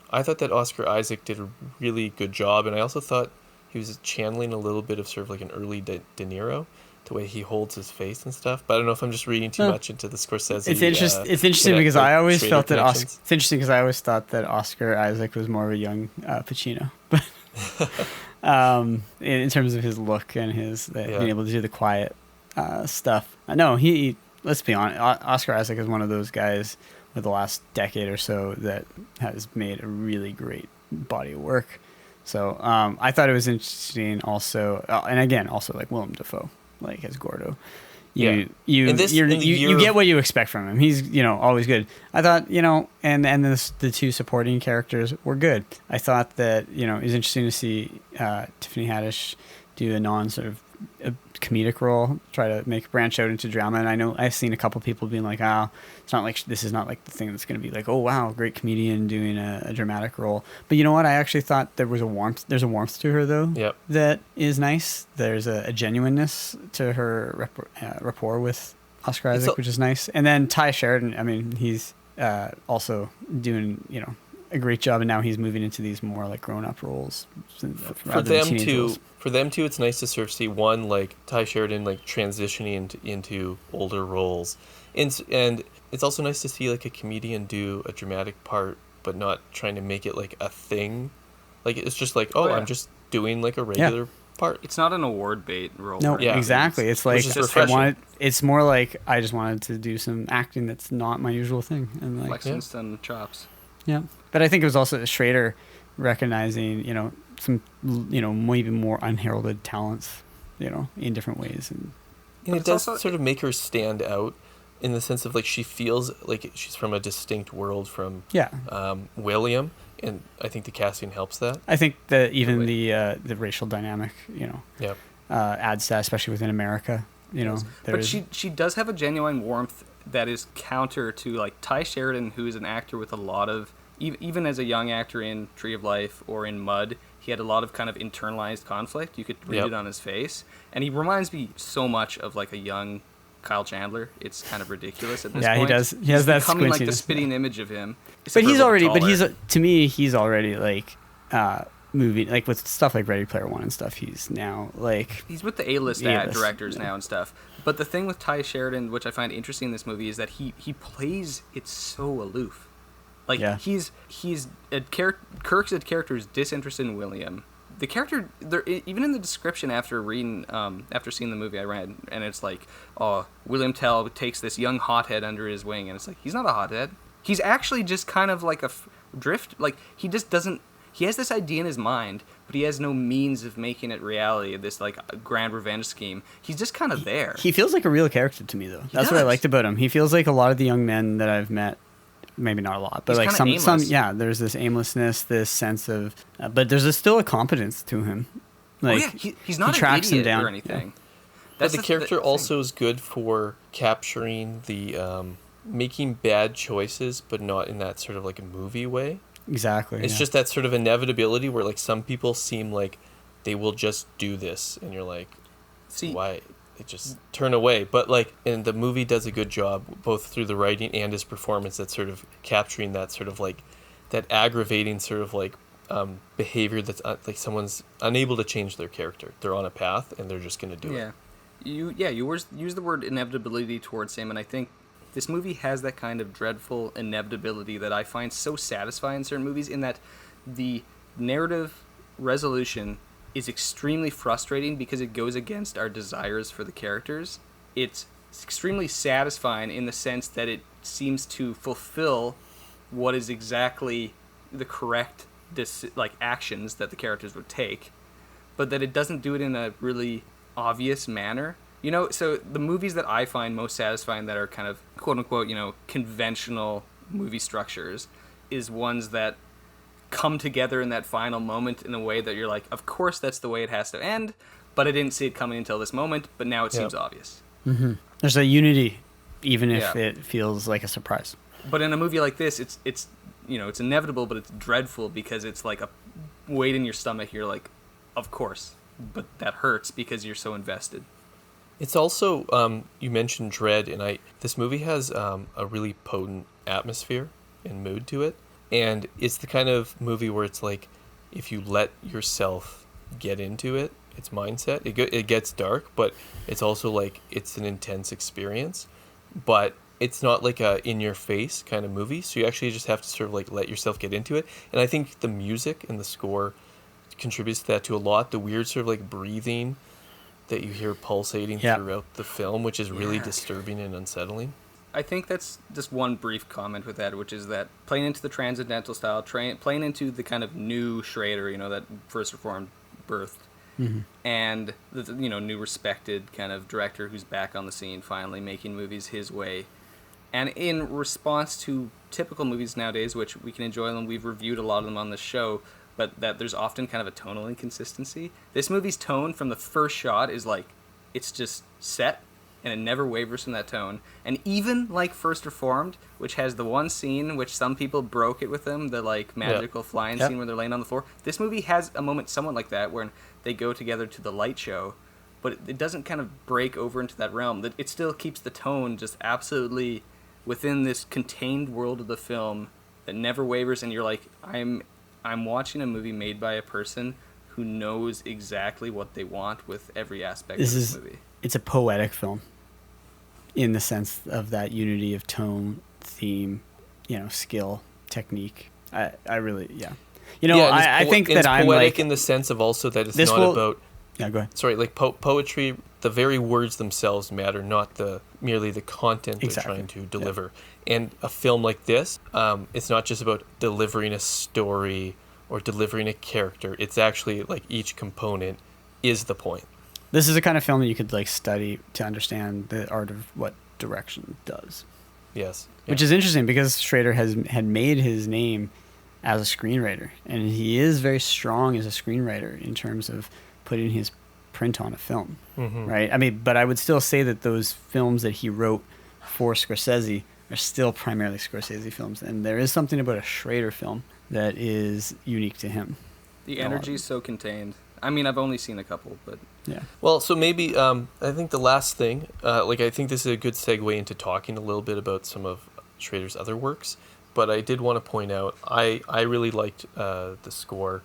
I thought that Oscar Isaac did a really good job, and I also thought he was channeling a little bit of sort of like an early De Niro, the way he holds his face and stuff. But I don't know if I'm just reading too much into the Scorsese. It's interesting because I always felt that it's interesting because I always thought that Oscar Isaac was more of a young Pacino, but in terms of his look and his being able to do the quiet stuff. No, he. Let's be honest. Oscar Isaac is one of those guys with the last decade or so that has made a really great body of work. So I thought it was interesting also, and again, also like Willem Dafoe, like as Gordo. You get what you expect from him. He's always good. I thought and the two supporting characters were good. I thought that it was interesting to see Tiffany Haddish do a non sort of a comedic role, try to branch out into drama. And I know I've seen a couple people being like, it's not like this is not like the thing that's going to be like, oh wow, great comedian doing a dramatic role. But you know what? I actually thought there's a warmth to her though. Yep. That is nice. There's a genuineness to her rapport with Oscar Isaac, which is nice. And then Ty Sheridan, I mean, he's also doing a great job, and now he's moving into these more like grown-up roles. For them too, it's nice to sort of see one like Ty Sheridan like transitioning into older roles, and it's also nice to see like a comedian do a dramatic part, but not trying to make it like a thing. Like it's just like, I'm just doing like a regular part. It's not an award bait role. No, exactly. It's like it's more like I just wanted to do some acting that's not my usual thing, and like flexing some chops. Yeah, but I think it was also Schrader recognizing some maybe more unheralded talents in different ways, and it does sort of make her stand out in the sense of like she feels like she's from a distinct world from William, and I think the casting helps that. I think that even the racial dynamic adds to that, especially within America. But she does have a genuine warmth that is counter to like Ty Sheridan, who is an actor with a lot of, even as a young actor in Tree of Life or in Mud, he had a lot of kind of internalized conflict. You could read it on his face, and he reminds me so much of like a young Kyle Chandler. It's kind of ridiculous at this Yeah, point. he does. He has that becoming like the squintiness. spitting image of him. But he's already, taller. to me, he's already like moving, like with stuff like Ready Player One and stuff. He's now like He's with the A-list directors now and stuff. But the thing with Ty Sheridan, which I find interesting in this movie, is that he plays it so aloof. Like he's Kirk's character is disinterested in William. The character, there, even in the description after seeing the movie I read, and it's like, oh, William Tell takes this young hothead under his wing, and it's like, he's not a hothead. He's actually just kind of like a drift, like he just doesn't. He has this idea in his mind, but he has no means of making it reality. This like grand revenge scheme. He's just kind of there. He feels like a real character to me, though. That's what I liked about him. He feels like a lot of the young men that I've met. Maybe not a lot, but he's like some, yeah. There's this aimlessness, this sense of, but there's still a competence to him. Like he's not an idiot or anything. Yeah. But the character also is good for capturing the making bad choices, but not in that sort of like a movie way. Exactly. It's just that sort of inevitability where like some people seem like they will just do this, and you're like, why? They just turn away. But like, and the movie does a good job both through the writing and his performance at sort of capturing that sort of like that aggravating sort of like behavior that's like someone's unable to change their character. They're on a path and they're just going to do it. You use the word inevitability towards him, and I think this movie has that kind of dreadful inevitability that I find so satisfying in certain movies, in that the narrative resolution is extremely frustrating because it goes against our desires for the characters. It's extremely satisfying in the sense that it seems to fulfill what is exactly the correct actions that the characters would take, but that it doesn't do it in a really obvious manner. You know, so the movies that I find most satisfying that are kind of quote unquote, you know, conventional movie structures is ones that come together in that final moment in a way that you're like, of course that's the way it has to end, but I didn't see it coming until this moment, but now it seems obvious. Mm-hmm. There's a unity, even if it feels like a surprise. But in a movie like this, it's you know, it's inevitable, but it's dreadful because it's like a weight in your stomach. You're like, of course, but that hurts because you're so invested. It's also, you mentioned dread, and this movie has a really potent atmosphere and mood to it. And it's the kind of movie where it's like, if you let yourself get into it, its mindset, it gets dark, but it's also like, it's an intense experience. But it's not like a in-your-face kind of movie, so you actually just have to sort of like let yourself get into it. And I think the music and the score contributes to that to a lot. The weird sort of like breathing that you hear pulsating throughout the film, which is really disturbing and unsettling. I think that's just one brief comment with that, which is that playing into the transcendental style, playing into the kind of new Schrader, you know, that first Reformed birthed, and the, you know, new respected kind of director who's back on the scene, finally making movies his way. And in response to typical movies nowadays, which we can enjoy them, we've reviewed a lot of them on the show, but that there's often kind of a tonal inconsistency. This movie's tone from the first shot is like, it's just set, and it never wavers from that tone. And even like First Reformed, which has the one scene which some people broke it with them, the like magical flying scene where they're laying on the floor. This movie has a moment somewhat like that where they go together to the light show, but it doesn't kind of break over into that realm. It still keeps the tone just absolutely within this contained world of the film that never wavers, and you're like, I'm watching a movie made by a person who knows exactly what they want with every aspect of this movie. It's a poetic film in the sense of that unity of tone, theme, you know, skill, technique. I really, you know, I think that I'm poetic like in the sense of also that it's not about. Yeah, go ahead. Sorry, like poetry, the very words themselves matter, not merely the content they're trying to deliver. And a film like this, it's not just about delivering a story or delivering a character. It's actually like each component is the point. This is the kind of film that you could like study to understand the art of what direction does. Yes. Which is interesting because Schrader had made his name as a screenwriter, and he is very strong as a screenwriter in terms of putting his print on a film, right? I mean, but I would still say that those films that he wrote for Scorsese are still primarily Scorsese films, and there is something about a Schrader film that is unique to him. The energy is so contained. I mean, I've only seen a couple, but Yeah. Well, so maybe I think the last thing, I think this is a good segue into talking a little bit about some of Schrader's other works. But I did want to point out, I really liked the score.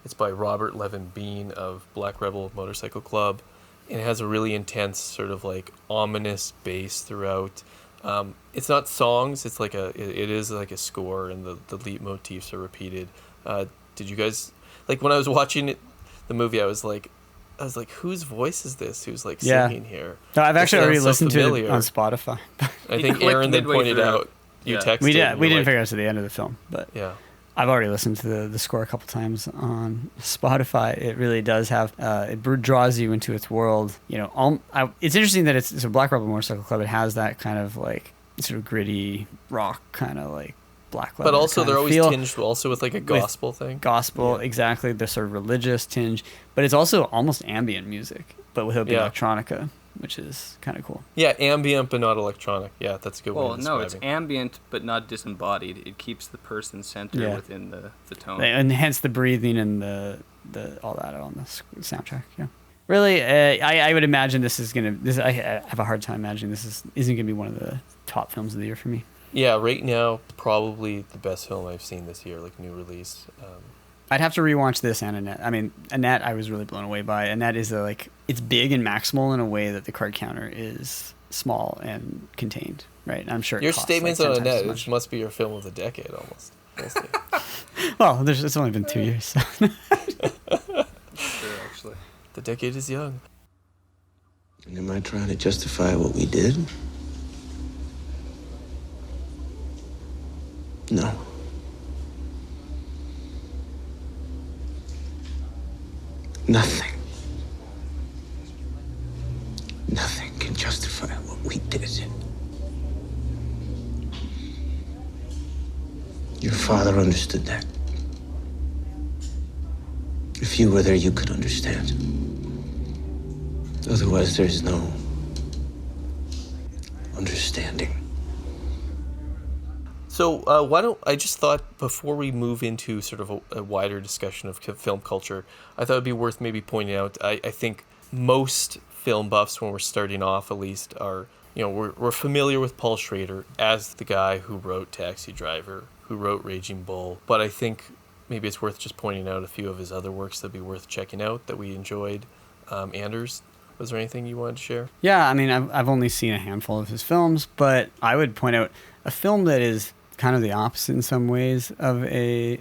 It's by Robert Levin Bean of Black Rebel Motorcycle Club. And it has a really intense sort of like ominous bass throughout. It's not songs, it is like a score, and the leitmotifs are repeated. Did you guys, like when I was watching the movie, I was like, whose voice is this? Who's like singing here? No, I've actually already listened familiar. to it on Spotify. I think Aren then pointed out, you texted. We didn't figure out to the end of the film, but yeah. I've already listened to the score a couple times on Spotify. It really does have, it draws you into its world. You know, it's interesting that it's a Black Rebel Motorcycle Club. It has that kind of like sort of gritty rock kind of like black leather. But also they're always feel, tinged also with like a gospel thing. Gospel, exactly. The sort of religious tinge, but it's also almost ambient music, but without being electronica, which is kind of cool. Yeah, ambient but not electronic. Yeah, that's a good way of describing. Well, no, it's ambient but not disembodied. It keeps the person centered within the tone. And hence the breathing and the all that on the soundtrack. Yeah. Really, I would imagine this is going to... I have a hard time imagining this isn't going to be one of the top films of the year for me. Yeah, right now, probably the best film I've seen this year, like new release. I'd have to rewatch this and Annette. I mean, Annette I was really blown away by. Annette is it's big and maximal in a way that the card counter is small and contained, right? And I'm sure your statements on Annette, it must be your film of the decade almost. Well, it's only been 2 years. So. Sure, actually. The decade is young. And am I trying to justify what we did? No. Nothing. Nothing can justify what we did. Your father understood that. If you were there, you could understand. Otherwise, there's no understanding. So why don't I just thought before we move into sort of a wider discussion of film culture, I thought it'd be worth maybe pointing out. I think most film buffs, when we're starting off at least, are we're familiar with Paul Schrader as the guy who wrote Taxi Driver, who wrote Raging Bull. But I think maybe it's worth just pointing out a few of his other works that'd be worth checking out that we enjoyed. Anders, was there anything you wanted to share? Yeah, I mean, I've only seen a handful of his films, but I would point out a film that is kind of the opposite in some ways of a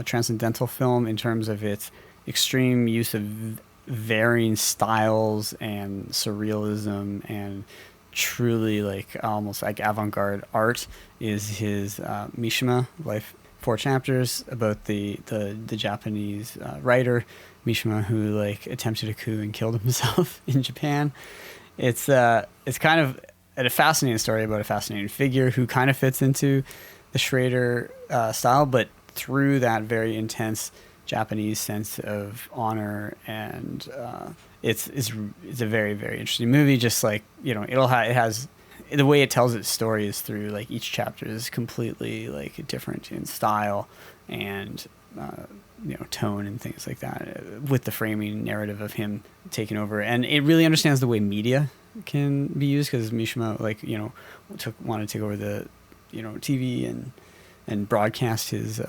transcendental film in terms of its extreme use of varying styles and surrealism and truly like almost like avant-garde art is his Mishima, Life 4 Chapters, about the Japanese writer Mishima who like attempted a coup and killed himself in Japan. It's kind of a fascinating story about a fascinating figure who kind of fits into the Schrader style, but through that very intense Japanese sense of honor, and it's a very, very interesting movie. Just like it has the way it tells its story is through like each chapter is completely like different in style and tone and things like that, with the framing narrative of him taking over, and it really understands the way media can be used because Mishima wanted to take over the TV and broadcast his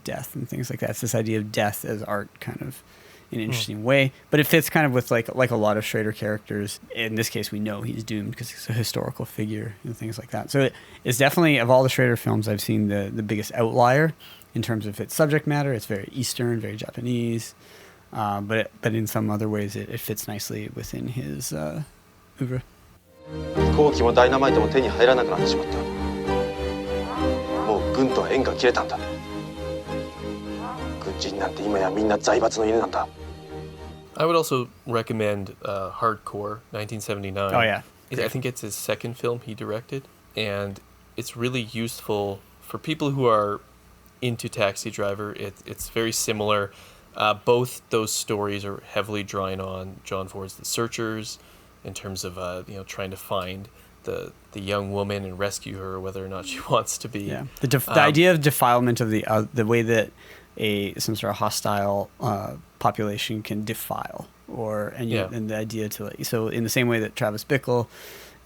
death and things like that. It's this idea of death as art, kind of in an interesting way, but it fits kind of with like a lot of Schrader characters. In this case, we know he's doomed because he's a historical figure and things like that. So it's definitely, of all the Schrader films I've seen, the biggest outlier in terms of its subject matter. It's very Eastern, very Japanese, but in some other ways it fits nicely within his oeuvre. 飛行機もダイナマイトも手に入らなくなってしまった。もう軍とは縁が切れたんだ。軍人なんて今やみんな財閥の犬なんだ。I would also recommend Hardcore, 1979. Oh yeah. I think it's his second film he directed, and it's really useful for people who are into Taxi Driver. It's very similar. Both those stories are heavily drawing on John Ford's The Searchers, in terms of trying to find the young woman and rescue her, whether or not she wants to be. Yeah, the idea of defilement of the way that some sort of hostile population can defile, and the idea to so in the same way that Travis Bickle,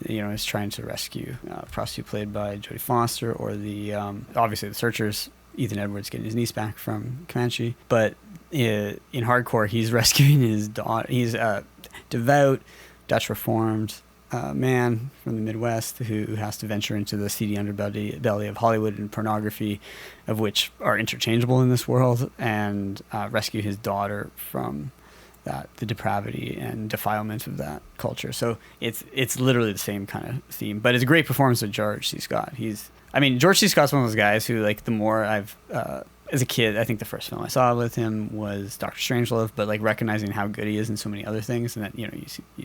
is trying to rescue a prostitute played by Jodie Foster, or the obviously the Searchers, Ethan Edwards getting his niece back from Comanche, but in Hardcore he's rescuing his daughter. He's a devout Dutch Reformed man from the Midwest who has to venture into the seedy underbelly of Hollywood and pornography, of which are interchangeable in this world, and rescue his daughter from the depravity and defilement of that culture. So it's literally the same kind of theme, but it's a great performance of George C. Scott. George C. Scott's one of those guys who, like, the more I've as a kid, I think the first film I saw with him was Dr. Strangelove, but like recognizing how good he is in so many other things, and that you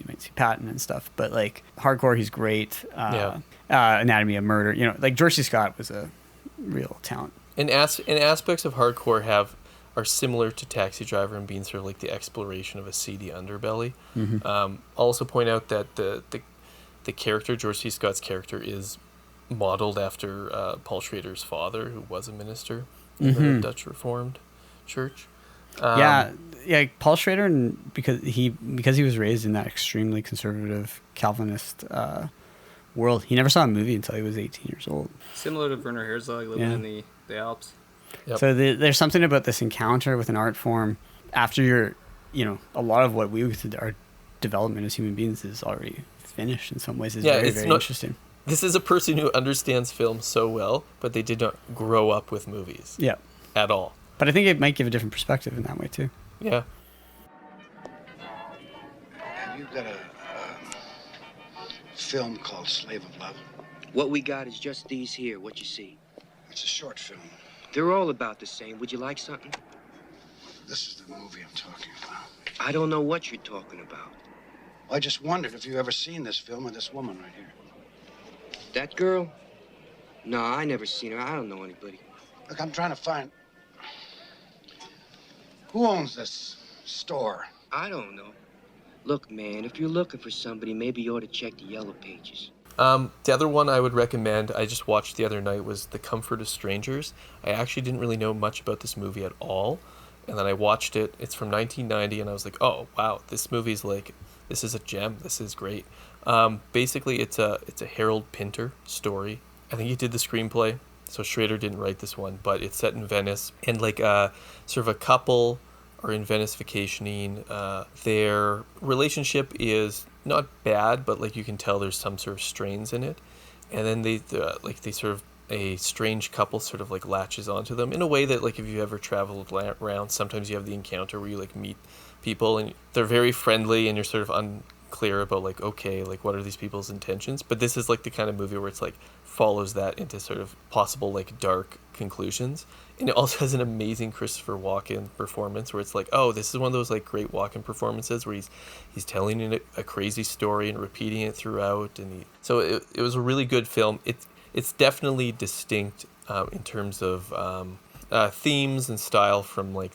might see Patton and stuff, but like Hardcore, he's great. Anatomy of Murder, like George C. Scott was a real talent. And aspects of Hardcore are similar to Taxi Driver in being sort of like the exploration of a seedy underbelly. Mm-hmm. I'll also point out that the character, George C. Scott's character, is modeled after Paul Schrader's father, who was a minister in the Dutch Reformed Church. Paul Schrader, and because he was raised in that extremely conservative Calvinist world, he never saw a movie until he was 18 years old. Similar to Werner Herzog living in the Alps. Yep. So there's something about this encounter with an art form after you're, a lot of what we would consider our development as human beings is already finished in some ways. Is very, very interesting. This is a person who understands film so well, but they did not grow up with movies. Yeah. At all. But I think it might give a different perspective in that way too. Yeah. Have you got a film called Slave of Love? What we got is just these here, what you see. It's a short film. They're all about the same. Would you like something? This is the movie I'm talking about. I don't know what you're talking about. Well, I just wondered if you ever seen this film of this woman right here. That girl? No, I never seen her. I don't know anybody. Look, I'm trying to find... Who owns this store? I don't know. Look, man, if you're looking for somebody, maybe you ought to check the Yellow Pages. The other one I would recommend, I just watched the other night, was The Comfort of Strangers. I actually didn't really know much about this movie at all, and then I watched it. It's from 1990, and I was like, oh, wow, this movie's like, this is a gem. This is great. Basically, it's a Harold Pinter story. I think he did the screenplay, so Schrader didn't write this one, but it's set in Venice, and like sort of a couple are in Venice vacationing. Their relationship is not bad, but like you can tell there's some sort of strains in it, and then they sort of, a strange couple sort of like latches onto them in a way that, like, if you ever traveled around, sometimes you have the encounter where you like meet people and they're very friendly and you're sort of unclear about like, okay, like what are these people's intentions, but this is like the kind of movie where it's like follows that into sort of possible like dark conclusions. And it also has an amazing Christopher Walken performance where it's like, oh, this is one of those like great Walken performances where he's telling a crazy story and repeating it throughout, and so it was a really good film. It's definitely distinct in terms of themes and style from like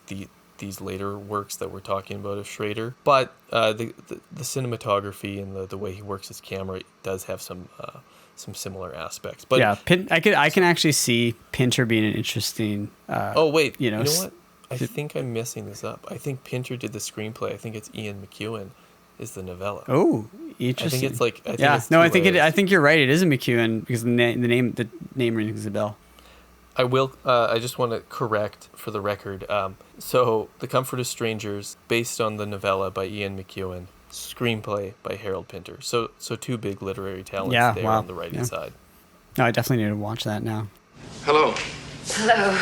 these later works that we're talking about of Schrader, but the cinematography and the way he works his camera does have some similar aspects. But yeah, I can actually see Pinter being an interesting. Oh wait, you know what? I think I'm messing this up. I think Pinter did the screenplay. I think it's Ian McEwan is the novella. Oh, interesting. I think it's like I think you're right. It is a McEwan because the name rings a bell. I will. I just want to correct for the record. So, The Comfort of Strangers, based on the novella by Ian McEwan, screenplay by Harold Pinter. So two big literary talents there on the writing side. No, I definitely need to watch that now. Hello. Hello.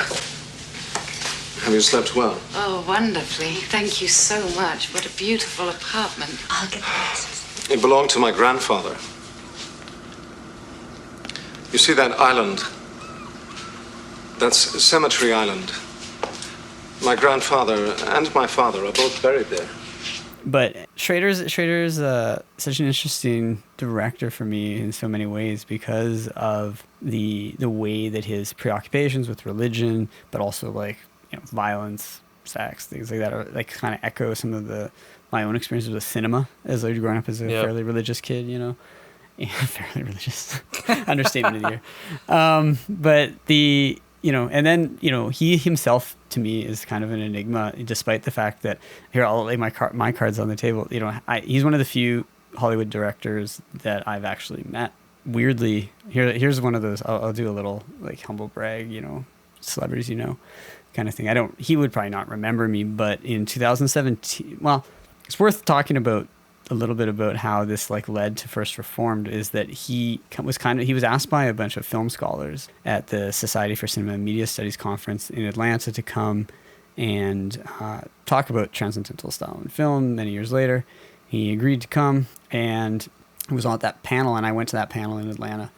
Have you slept well? Oh, wonderfully. Thank you so much. What a beautiful apartment. I'll get the glasses. It belonged to my grandfather. You see that island? That's Cemetery Island. My grandfather and my father are both buried there. But Schrader's such an interesting director for me in so many ways because of the way that his preoccupations with religion, but also like violence, sex, things like that, are like kind of echo some of my own experiences with cinema as I growing up as a fairly religious kid, fairly religious understatement of the year. But and then, he himself to me is kind of an enigma, despite the fact that here, I'll lay my cards on the table. He's one of the few Hollywood directors that I've actually met. Weirdly, here's one of those, I'll do a little like humble brag, celebrities, kind of thing. He would probably not remember me, but in 2017, well, it's worth talking about a little bit about how this like led to First Reformed, is that he was asked by a bunch of film scholars at the Society for Cinema and Media Studies conference in Atlanta to come and talk about transcendental style in film. Many years later, he agreed to come and was on that panel, and I went to that panel in Atlanta,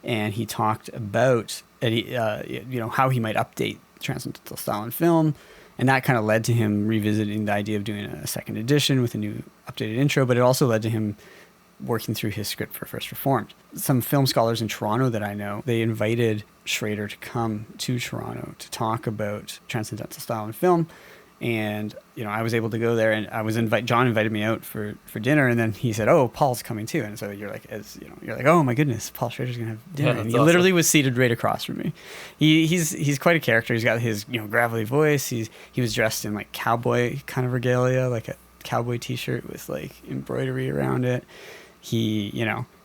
and he talked about how he might update transcendental style in film. And that kind of led to him revisiting the idea of doing a second edition with a new updated intro, but it also led to him working through his script for First Reformed. Some film scholars in Toronto that I know, they invited Schrader to come to Toronto to talk about transcendental style in film. And, I was able to go there, and John invited me out for dinner, and then he said, "Oh, Paul's coming too." And so you're like, "Oh my goodness, Paul Schrader's going to have dinner." Yeah, and he awesome. Literally was seated right across from me. He's quite a character. He's got his, gravelly voice. He was dressed in like cowboy kind of regalia, like a cowboy t-shirt with like embroidery around it. He,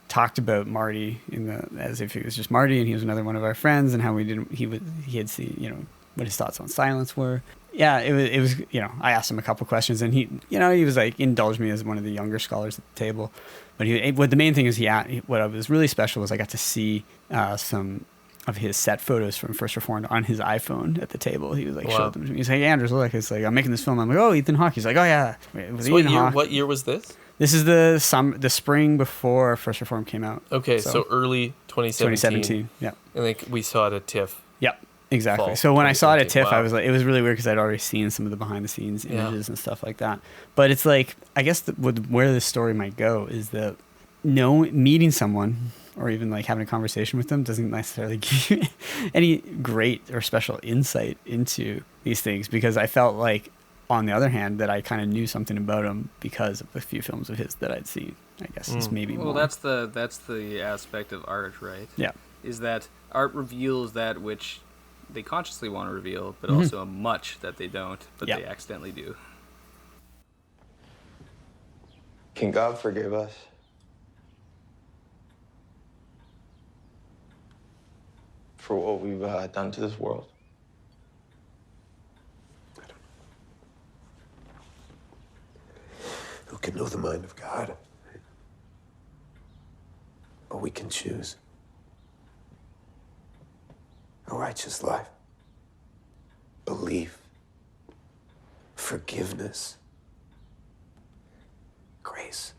talked about Marty as if he was just Marty and he was another one of our friends, and how he had seen, what his thoughts on silence were. Yeah, it was, I asked him a couple questions, and he was like, indulged me as one of the younger scholars at the table. But the main thing is what was really special was I got to see some of his set photos from First Reformed on his iPhone at the table. He was like, showed them to me. He's like, "Anders, look, it's like, I'm making this film." I'm like, "Oh, Ethan Hawke." He's like, "Oh yeah." So what year was this? This is the spring before First Reformed came out. Okay, so early 2017. Yeah. And like we saw it at TIFF. Yep. Exactly. Fall So when I saw it at TIFF, wow. I was like, it was really weird because I'd already seen some of the behind the scenes images and stuff like that. But it's like, I guess where this story might go is that meeting someone or even like having a conversation with them doesn't necessarily give you any great or special insight into these things, because I felt like, on the other hand, that I kind of knew something about him because of a few films of his that I'd seen. I guess it's maybe more. Well, that's the aspect of art, right? Yeah. Is that art reveals that which they consciously want to reveal, but also much that they don't, but they accidentally do. Can God forgive us? For what we've done to this world? I don't know. Who can know the mind of God? But we can choose a righteous life, belief, forgiveness, grace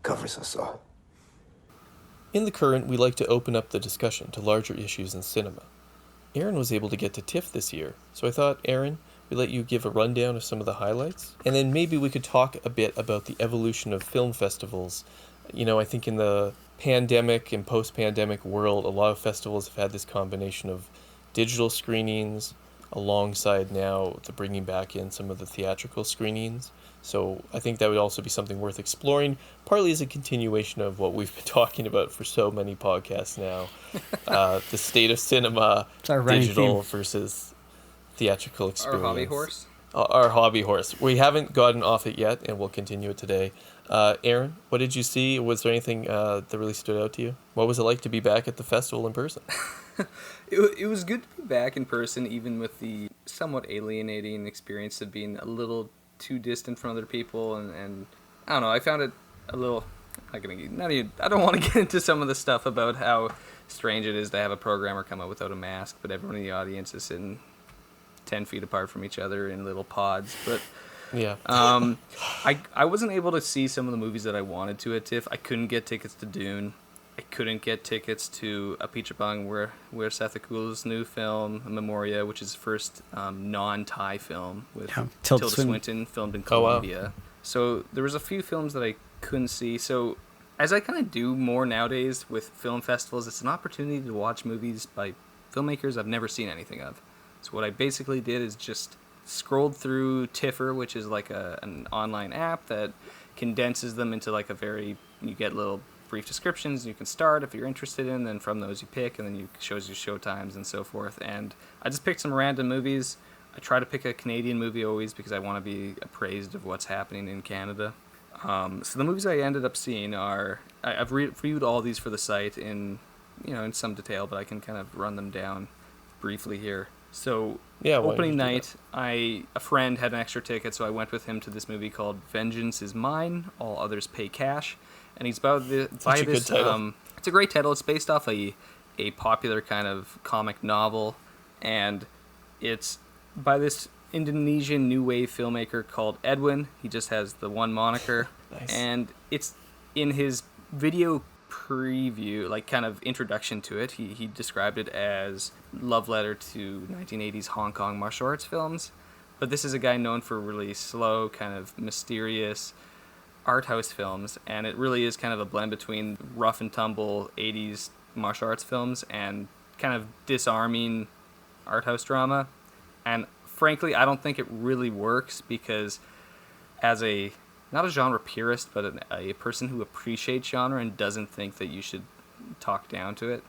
covers us all. In The Current, we like to open up the discussion to larger issues in cinema. Aren was able to get to TIFF this year, so I thought, Aren, we'd let you give a rundown of some of the highlights, and then maybe we could talk a bit about the evolution of film festivals. I think in the pandemic and post-pandemic world, a lot of festivals have had this combination of digital screenings alongside now the bringing back in some of the theatrical screenings. So I think that would also be something worth exploring, partly as a continuation of what we've been talking about for so many podcasts now. The state of cinema, digital versus theatrical experience. Our hobby horse? Our hobby horse. We haven't gotten off it yet, and we'll continue it today. Aren, what did you see? Was there anything that really stood out to you? What was it like to be back at the festival in person? It was good to be back in person, even with the somewhat alienating experience of being a little too distant from other people, and I don't know, I found it a little, I don't want to get into some of the stuff about how strange it is to have a programmer come out without a mask, but everyone in the audience is sitting 10 feet apart from each other in little pods. But yeah, I wasn't able to see some of the movies that I wanted to at TIFF. I couldn't get tickets to Dune. I couldn't get tickets to A Pichapang, where Seth Akula's new film, Memoria, which is his first non-Thai film with Tilda Swinton, filmed in Colombia. Oh, wow. So there was a few films that I couldn't see. So as I kind of do more nowadays with film festivals, it's an opportunity to watch movies by filmmakers I've never seen anything of. So what I basically did is just scrolled through Tiffer, which is like an online app that condenses them into like you get little brief descriptions. You can start if you're interested in, then from those you pick, and then you shows you showtimes and so forth. And I just picked some random movies. I try to pick a Canadian movie always because I want to be appraised of what's happening in Canada. So the movies I ended up seeing are, I've reviewed all these for the site in some detail, but I can kind of run them down briefly here. So opening night, a friend had an extra ticket, so I went with him to this movie called Vengeance is Mine, All Others Pay Cash. And he's about by this. It's a great title. It's based off a popular kind of comic novel, and it's by this Indonesian new wave filmmaker called Edwin. He just has the one moniker. Nice. And it's in his video preview, like kind of introduction to it, he described it as love letter to 1980s Hong Kong martial arts films. But this is a guy known for really slow, kind of mysterious art house films, and it really is kind of a blend between rough and tumble 80s martial arts films and kind of disarming art house drama. And frankly, I don't think it really works because as not a genre purist, but a person who appreciates genre and doesn't think that you should talk down to it,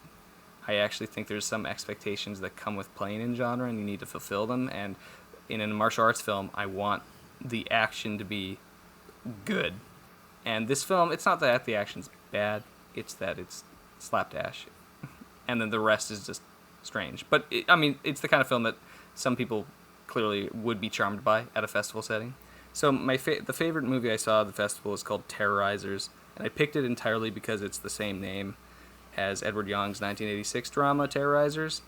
I actually think there's some expectations that come with playing in genre and you need to fulfill them. And in a martial arts film, I want the action to be good. And this film, it's not that the action's bad, it's that it's slapdash. And then the rest is just strange. But, it's the kind of film that some people clearly would be charmed by at a festival setting. So the favorite movie I saw at the festival is called Terrorizers, and I picked it entirely because it's the same name as Edward Young's 1986 drama Terrorizers.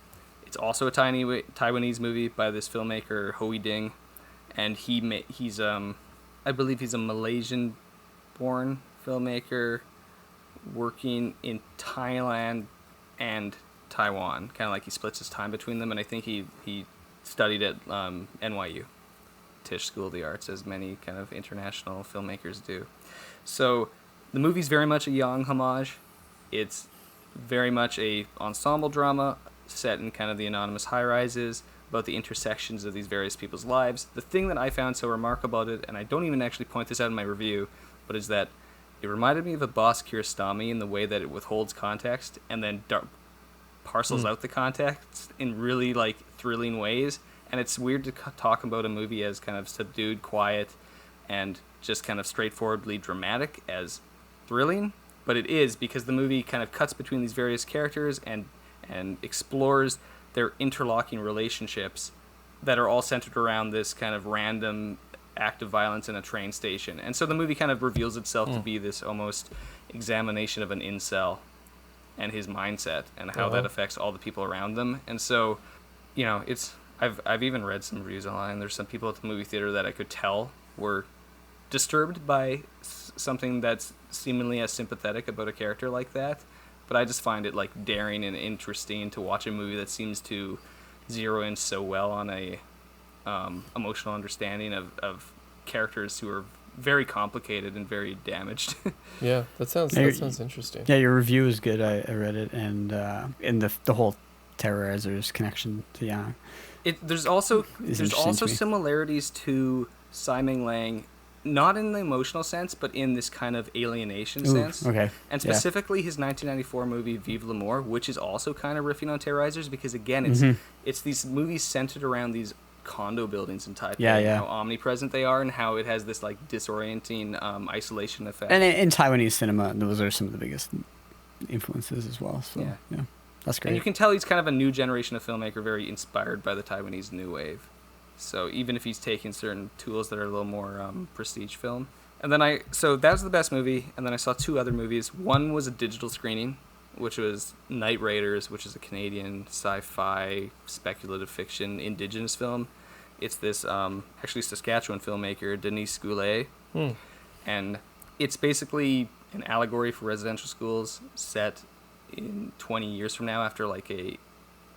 It's also a Taiwanese movie by this filmmaker Hoi Ding, and he's I believe he's a Malaysian-born filmmaker working in Thailand and Taiwan. Kind of like he splits his time between them, and I think he studied at NYU. Tisch School of the Arts, as many kind of international filmmakers do. So the movie's very much a Yang homage. It's very much a ensemble drama set in kind of the anonymous high-rises about the intersections of these various people's lives. The thing that I found so remarkable about it, and I don't even actually point this out in my review, but is that it reminded me of a Boss Kiarostami in the way that it withholds context and then parcels out the context in really like thrilling ways. And it's weird to talk about a movie as kind of subdued, quiet, and just kind of straightforwardly dramatic as thrilling. But it is, because the movie kind of cuts between these various characters and explores their interlocking relationships that are all centered around this kind of random act of violence in a train station. And so the movie kind of reveals itself to be this almost examination of an incel and his mindset and how that affects all the people around them. And so, I've even read some reviews online. There's some people at the movie theater that I could tell were disturbed by something that's seemingly as sympathetic about a character like that. But I just find it like daring and interesting to watch a movie that seems to zero in so well on a emotional understanding of characters who are very complicated and very damaged. Yeah, that sounds interesting. Yeah, your review is good. I read it, and the whole Terrorizers connection to Yang. There's also similarities to Tsai Ming Liang, not in the emotional sense, but in this kind of alienation sense. Okay. And specifically his 1994 movie Vive l'Amour, which is also kind of riffing on Terrorizers, because again, it's these movies centered around these condo buildings in Taipei, and how omnipresent they are, and how it has this like disorienting isolation effect. And in Taiwanese cinema, those are some of the biggest influences as well. So yeah. That's great. And you can tell he's kind of a new generation of filmmaker, very inspired by the Taiwanese New Wave. So even if he's taking certain tools that are a little more prestige film. And then so that was the best movie. And then I saw two other movies. One was a digital screening, which was Night Raiders, which is a Canadian sci-fi speculative fiction indigenous film. It's this actually Saskatchewan filmmaker, Denise Goulet. And it's basically an allegory for residential schools set in 20 years from now, after like a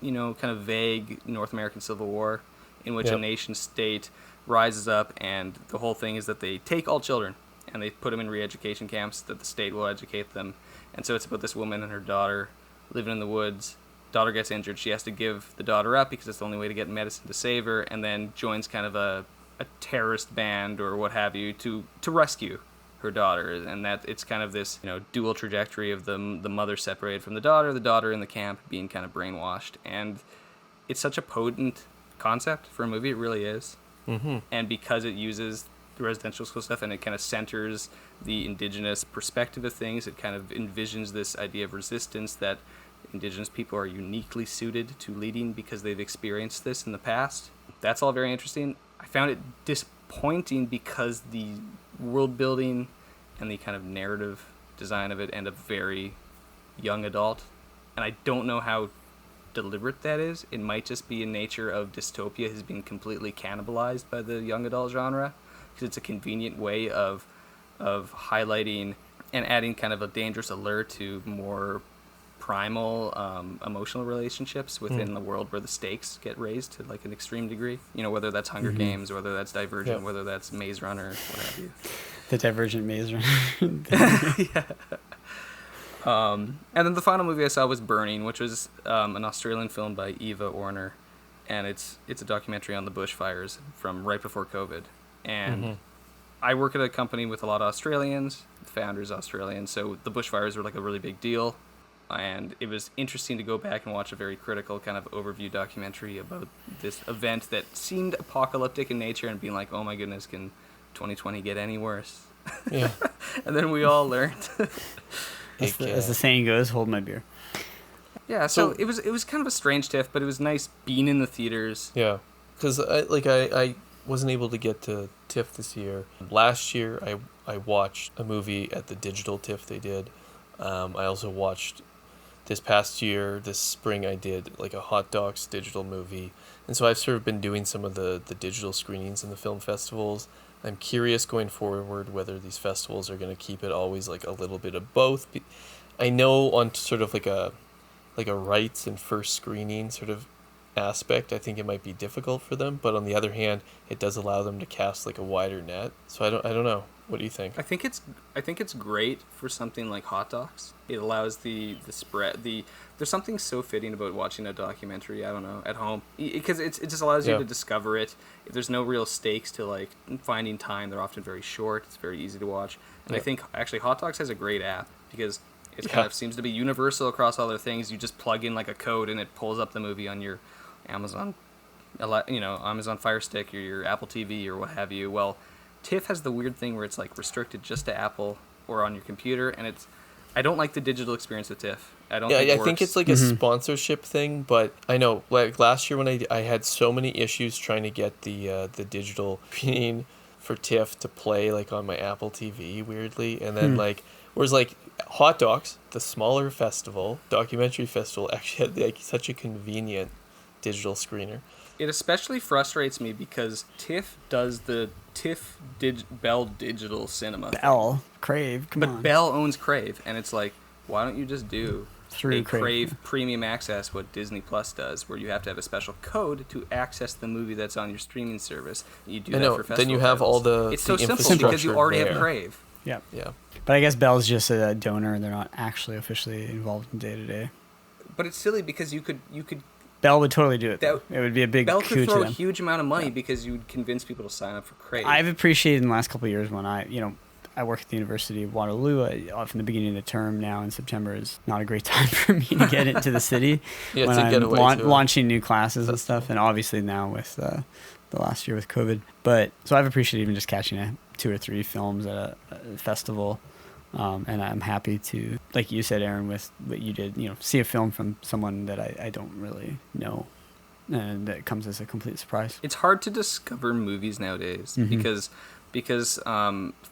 kind of vague North American Civil War, in which a nation state rises up, and the whole thing is that they take all children and they put them in re-education camps that the state will educate them. And so it's about this woman and her daughter living in the woods. Daughter gets injured. She has to give the daughter up because it's the only way to get medicine to save her, and then joins kind of a terrorist band or what have you to rescue her daughter, and that it's kind of this dual trajectory of the mother separated from the daughter in the camp being kind of brainwashed, and it's such a potent concept for a movie. It really is. Mm-hmm. And because it uses the residential school stuff and it kind of centers the indigenous perspective of things, it kind of envisions this idea of resistance that indigenous people are uniquely suited to leading because they've experienced this in the past. That's all very interesting. I found it disappointing because the world building and the kind of narrative design of it end up very young adult, and I don't know how deliberate that is. It might just be in nature of dystopia has been completely cannibalized by the young adult genre, because it's a convenient way of highlighting and adding kind of a dangerous allure to more primal emotional relationships within the world where the stakes get raised to like an extreme degrry. Whether that's Hunger Games, whether that's Divergent, whether that's Maze Runner, what have you. The Divergent Maze Runner. Yeah. And then the final movie I saw was Burning, which was an Australian film by Eva Orner, and it's a documentary on the bushfires from right before COVID. And I work at a company with a lot of Australians, the founder's Australian, so the bushfires were like a really big deal. And it was interesting to go back and watch a very critical kind of overview documentary about this event that seemed apocalyptic in nature, and being like, oh my goodness, can 2020 get any worse? Yeah. And then we all learned. As the saying goes, hold my beer. Yeah, so it was kind of a strange TIFF, but it was nice being in the theaters. Yeah, because I wasn't able to get to TIFF this year. Last year, I watched a movie at the digital TIFF they did. I also watched this past year, this spring, I did like a Hot Docs digital movie. And so I've sort of been doing some of the digital screenings in the film festivals. I'm curious going forward whether these festivals are going to keep it always like a little bit of both. I know on sort of like a rights and first screening sort of aspect, I think it might be difficult for them, but on the other hand, it does allow them to cast like a wider net. So I don't know. What do you think? I think it's great for something like Hot Docs. It allows the spread. There's something so fitting about watching a documentary, I don't know, at home, because it just allows you to discover it. There's no real stakes to like finding time. They're often very short. It's very easy to watch. And I think actually Hot Docs has a great app because it kind of seems to be universal across all their things. You just plug in like a code and it pulls up the movie on your Amazon Fire Stick or your Apple TV or what have you. Well, TIFF has the weird thing where it's like restricted just to Apple or on your computer, and I don't like the digital experience of TIFF. I think it's like a sponsorship thing, but I know like last year when I had so many issues trying to get the digital screening for TIFF to play like on my Apple TV weirdly, and then whereas like Hot Docs, the smaller documentary festival, actually had like such a convenient digital screener. It especially frustrates me because TIFF does the TIFF Bell Digital Cinema. Bell, Crave, come on. But Bell owns Crave, and it's like, why don't you just do through Crave Premium Access, what Disney Plus does, where you have to have a special code to access the movie that's on your streaming service. You do that for festival then you have titles. all the It's so simple infrastructure because you already there. have Crave. Yeah. Yeah. But I guess Bell's just a donor, and they're not actually officially involved in day-to-day. But it's silly because you could Bell would totally do it. It would be a big Bell coup could to throw a them. huge amount of money because you would convince people to sign up for Crave. I've appreciated in the last couple of years when I work at the University of Waterloo. From the beginning of the term now in September is not a great time for me to get into the city when I'm get away launching new classes and stuff, and obviously now with the last year with COVID. But so I've appreciated even just catching 2 or 3 films at a festival. And I'm happy to, like you said, Aren, with what you did, see a film from someone that I don't really know, and that comes as a complete surprise. It's hard to discover movies nowadays because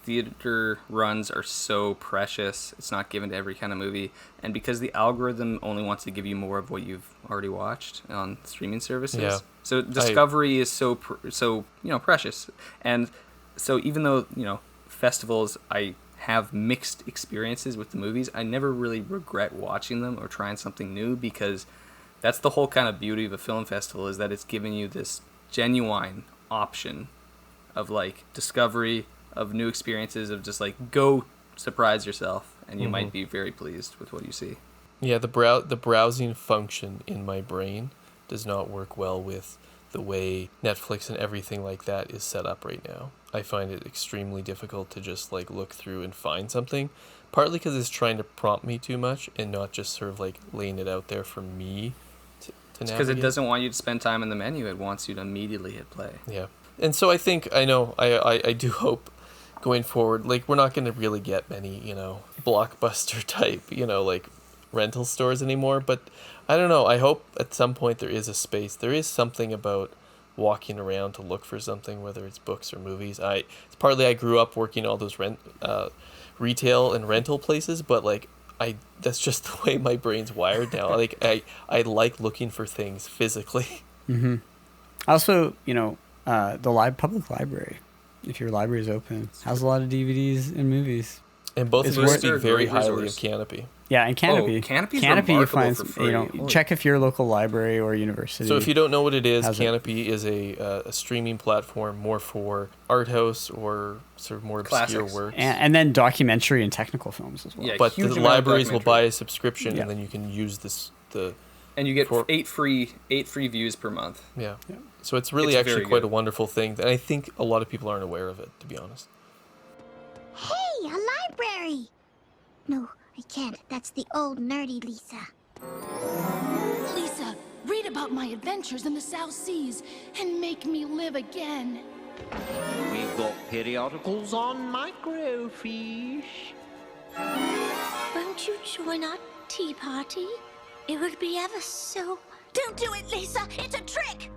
theater runs are so precious. It's not given to every kind of movie, and because the algorithm only wants to give you more of what you've already watched on streaming services. Yeah. So discovery is so precious, and so even though festivals I have mixed experiences with the movies, I never really regret watching them or trying something new, because that's the whole kind of beauty of a film festival, is that it's giving you this genuine option of like discovery, of new experiences, of just like go surprise yourself, and you might be very pleased with what you see. Yeah, the browsing function in my brain does not work well with the way Netflix and everything like that is set up right now. I find it extremely difficult to just like look through and find something, partly because it's trying to prompt me too much and not just sort of like laying it out there for me to navigate. Because it doesn't want you to spend time in the menu. It wants you to immediately hit play. Yeah. And so I think, I do hope going forward, like, we're not going to really get many, blockbuster type, like rental stores anymore. But I don't know. I hope at some point there is a space. There is something about walking around to look for something, whether it's books or movies. It's partly I grew up working all those retail and rental places, but like that's just the way my brain's wired now. Like I like looking for things physically. Mm-hmm. Also, the public library, if your library is open, has a lot of DVDs and movies. And both of those speak very highly of Canopy. Yeah, and Canopy. Canopy you find, check if your local library or university. So if you don't know what it is, Canopy is a streaming platform more for art house or sort of more obscure works. And then documentary and technical films as well. Yeah, but the libraries will buy a subscription, and then you can use and you get 8 free views per month. Yeah. So it's really actually quite a wonderful thing, and I think a lot of people aren't aware of it, to be honest. Hey, a library! No, I can't. That's the old nerdy Lisa. Lisa, read about my adventures in the South Seas and make me live again. We've got periodicals on microfiche. Won't you join our tea party? It would be ever so... Don't do it, Lisa! It's a trick!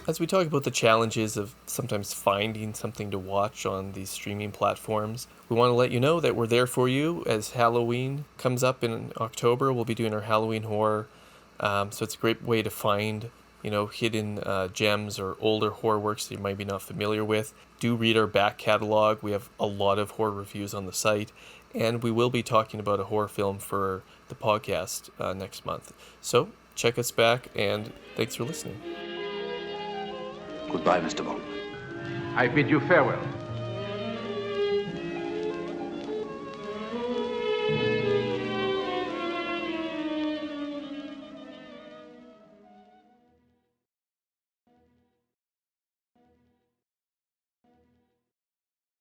As we talk about the challenges of sometimes finding something to watch on these streaming platforms, we want to let you know that we're there for you as Halloween comes up in October. We'll be doing our Halloween horror. So it's a great way to find, hidden gems or older horror works that you might be not familiar with. Do read our back catalog. We have a lot of horror reviews on the site. And we will be talking about a horror film for the podcast next month. So check us back, and thanks for listening. Goodbye, Mr. Bond. I bid you farewell.